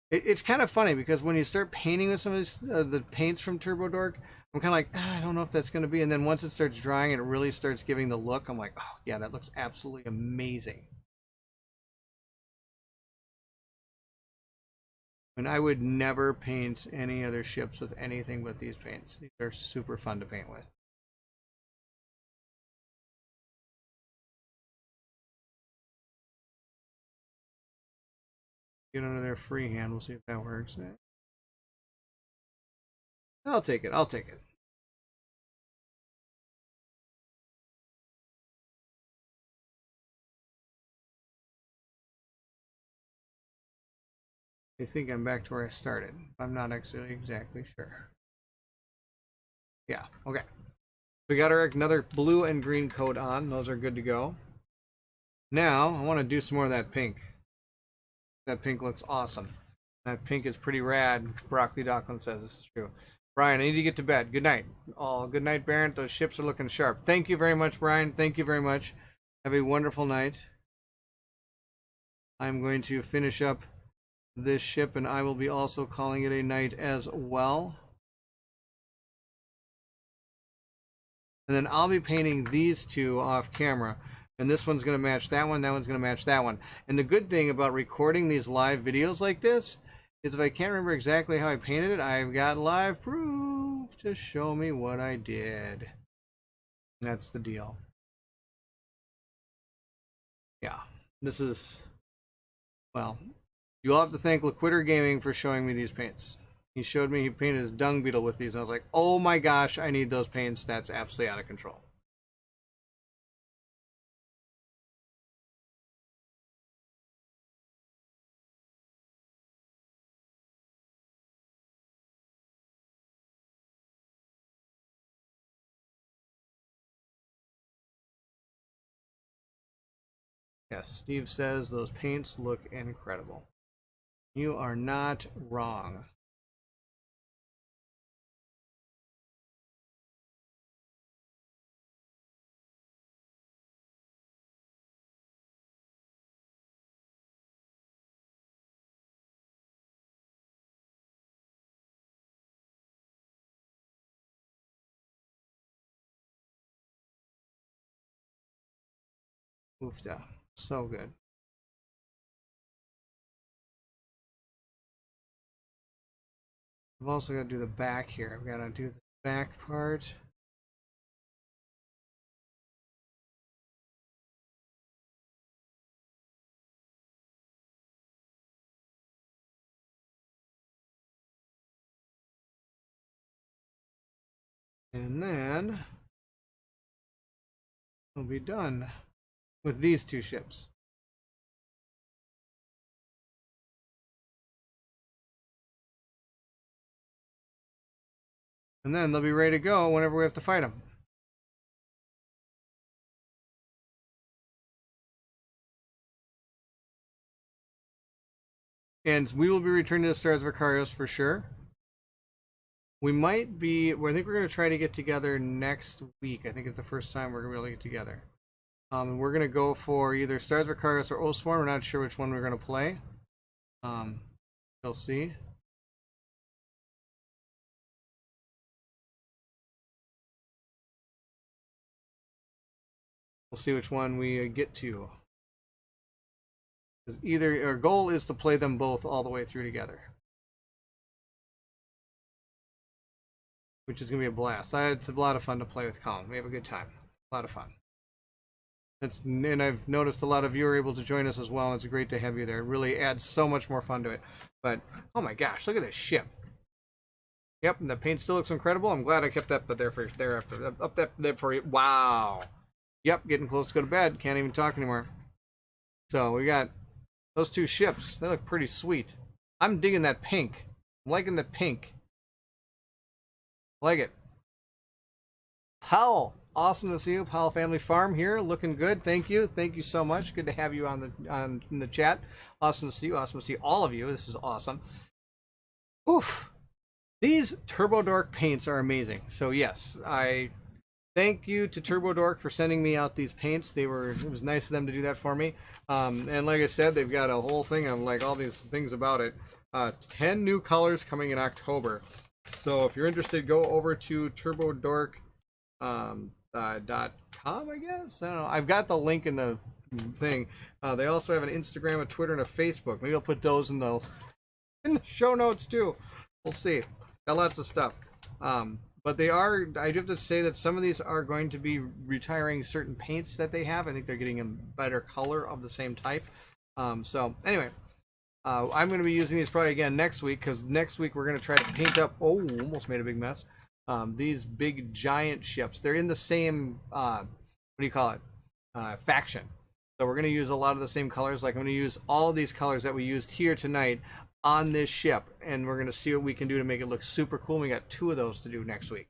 It's kind of funny because when you start painting with some of these, the paints from Turbo Dork, I'm kind of like, I don't know if that's going to be. And then once it starts drying and it really starts giving the look, I'm like, oh, yeah, that looks absolutely amazing. And I would never paint any other ships with anything but these paints. These are super fun to paint with. Get under their freehand. We'll see if that works. I'll take it. I'll take it. I think I'm back to where I started. I'm not actually exactly sure. Yeah, okay. We got our another blue and green coat on. Those are good to go. Now, I want to do some more of that pink. That pink looks awesome. That pink is pretty rad. Broccoli Docklin says this is true. Brian, I need to get to bed. Good night. Oh, good night, Barrett. Those ships are looking sharp. Thank you very much, Brian. Thank you very much. Have a wonderful night. I'm going to finish up this ship, and I will be also calling it a night as well. And then I'll be painting these two off camera. And this one's going to match that one. That one's going to match that one. And the good thing about recording these live videos like this is if I can't remember exactly how I painted it, I've got live proof to show me what I did. And that's the deal. Yeah. This is, well, you'll have to thank Loquitur Gaming for showing me these paints. He showed me he painted his dung beetle with these. And I was like, oh my gosh, I need those paints. That's absolutely out of control. Yes, Steve says those paints look incredible. You are not wrong. Oofda. So good. I've also got to do the back here. I've got to do the back part. And then we'll be done with these two ships. And then they'll be ready to go whenever we have to fight them. And we will be returning to the Stars of Akarios for sure. We might be, I think we're going to try to get together next week. I think it's the first time we're going to be able to get together. And we're going to go for either Stars of Akarios or Oswarm. We're not sure which one we're going to play. We'll see. We'll see which one we get to. Either our goal is to play them both all the way through together, which is going to be a blast. It's a lot of fun to play with Colin. We have a good time. A lot of fun. And I've noticed a lot of you are able to join us as well. It's great to have you there. It really adds so much more fun to it. But, oh my gosh, look at this ship. Yep, the paint still looks incredible. I'm glad I kept that there for you. Wow. Yep, getting close to go to bed. Can't even talk anymore. So we got those two ships. They look pretty sweet. I'm digging that pink. I'm liking the pink. Like it. Powell, awesome to see you. Powell Family Farm here, looking good. Thank you so much. Good to have you in the chat. Awesome to see you. Awesome to see all of you. This is awesome. Oof, these Turbo Dork paints are amazing. So yes, I thank you to Turbo Dork for sending me out these paints. It was nice of them to do that for me. And like I said, they've got a whole thing of like all these things about it. 10 new colors coming in October. So if you're interested, go over to turbodork.com, I guess. I don't know. I've got the link in the thing. They also have an Instagram, a Twitter, and a Facebook. Maybe I'll put those in the show notes too. We'll see. Got lots of stuff. But they are, I do have to say that some of these are going to be retiring certain paints that they have. I think they're getting a better color of the same type. So anyway, I'm going to be using these probably again next week, because next week we're going to try to paint up, almost made a big mess, these big giant ships. They're in the same, what do you call it, faction. So we're going to use a lot of the same colors. Like I'm going to use all of these colors that we used here tonight on this ship, and we're going to see what we can do to make it look super cool. We got 2 of those to do next week.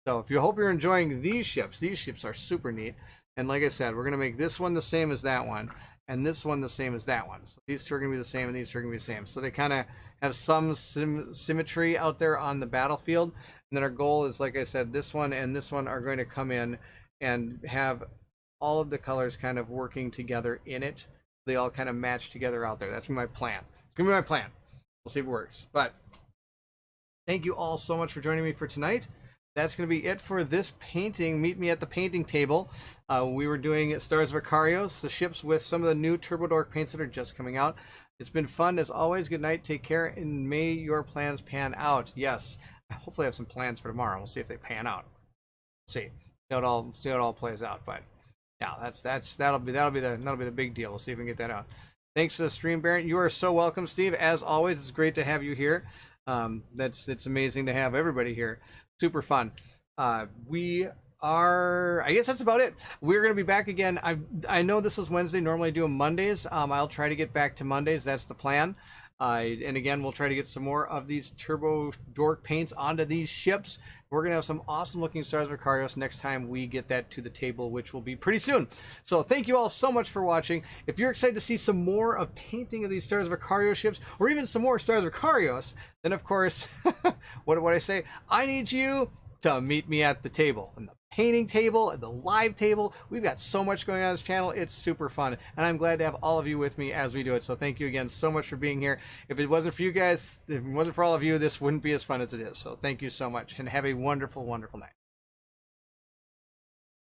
So if you hope you're enjoying these ships are super neat. And like I said, we're going to make this one the same as that one, and this one the same as that one. So these two are going to be the same, and these two are going to be the same. So they kind of have some symmetry out there on the battlefield. And then our goal is, like I said, this one and this one are going to come in and have all of the colors kind of working together in it. They all kind of match together out there. That's my plan. It's going to be my plan. We'll see if it works. But thank you all so much for joining me for tonight. That's going to be it for this painting. Meet me at the painting table. We were doing Stars of Akarios, the ships with some of the new Turbo Dork paints that are just coming out. It's been fun as always. Good night. Take care, and may your plans pan out. Yes, hopefully I have some plans for tomorrow. We'll see if they pan out. See how it all plays out. But yeah, that'll be the big deal. We'll see if we can get that out. Thanks for the stream, Barrett. You are so welcome, Steve. As always, it's great to have you here. It's amazing to have everybody here. Super fun. I guess that's about it. We're going to be back again. I know this was Wednesday. Normally I do them Mondays. I'll try to get back to Mondays. That's the plan. And again, we'll try to get some more of these Turbo Dork paints onto these ships. We're going to have some awesome looking Stars of Akarios next time we get that to the table, which will be pretty soon. So thank you all so much for watching. If you're excited to see some more of painting of these Stars of Akarios ships, or even some more Stars of Akarios, then of course, what do I say? I need you to meet me at the table, and the painting table and the live table. We've got so much going on this channel. It's super fun, and I'm glad to have all of you with me as we do it. So thank you again so much for being here. If it wasn't for you guys, if it wasn't for all of you, this wouldn't be as fun as it is. So thank you so much, and have a wonderful, wonderful night.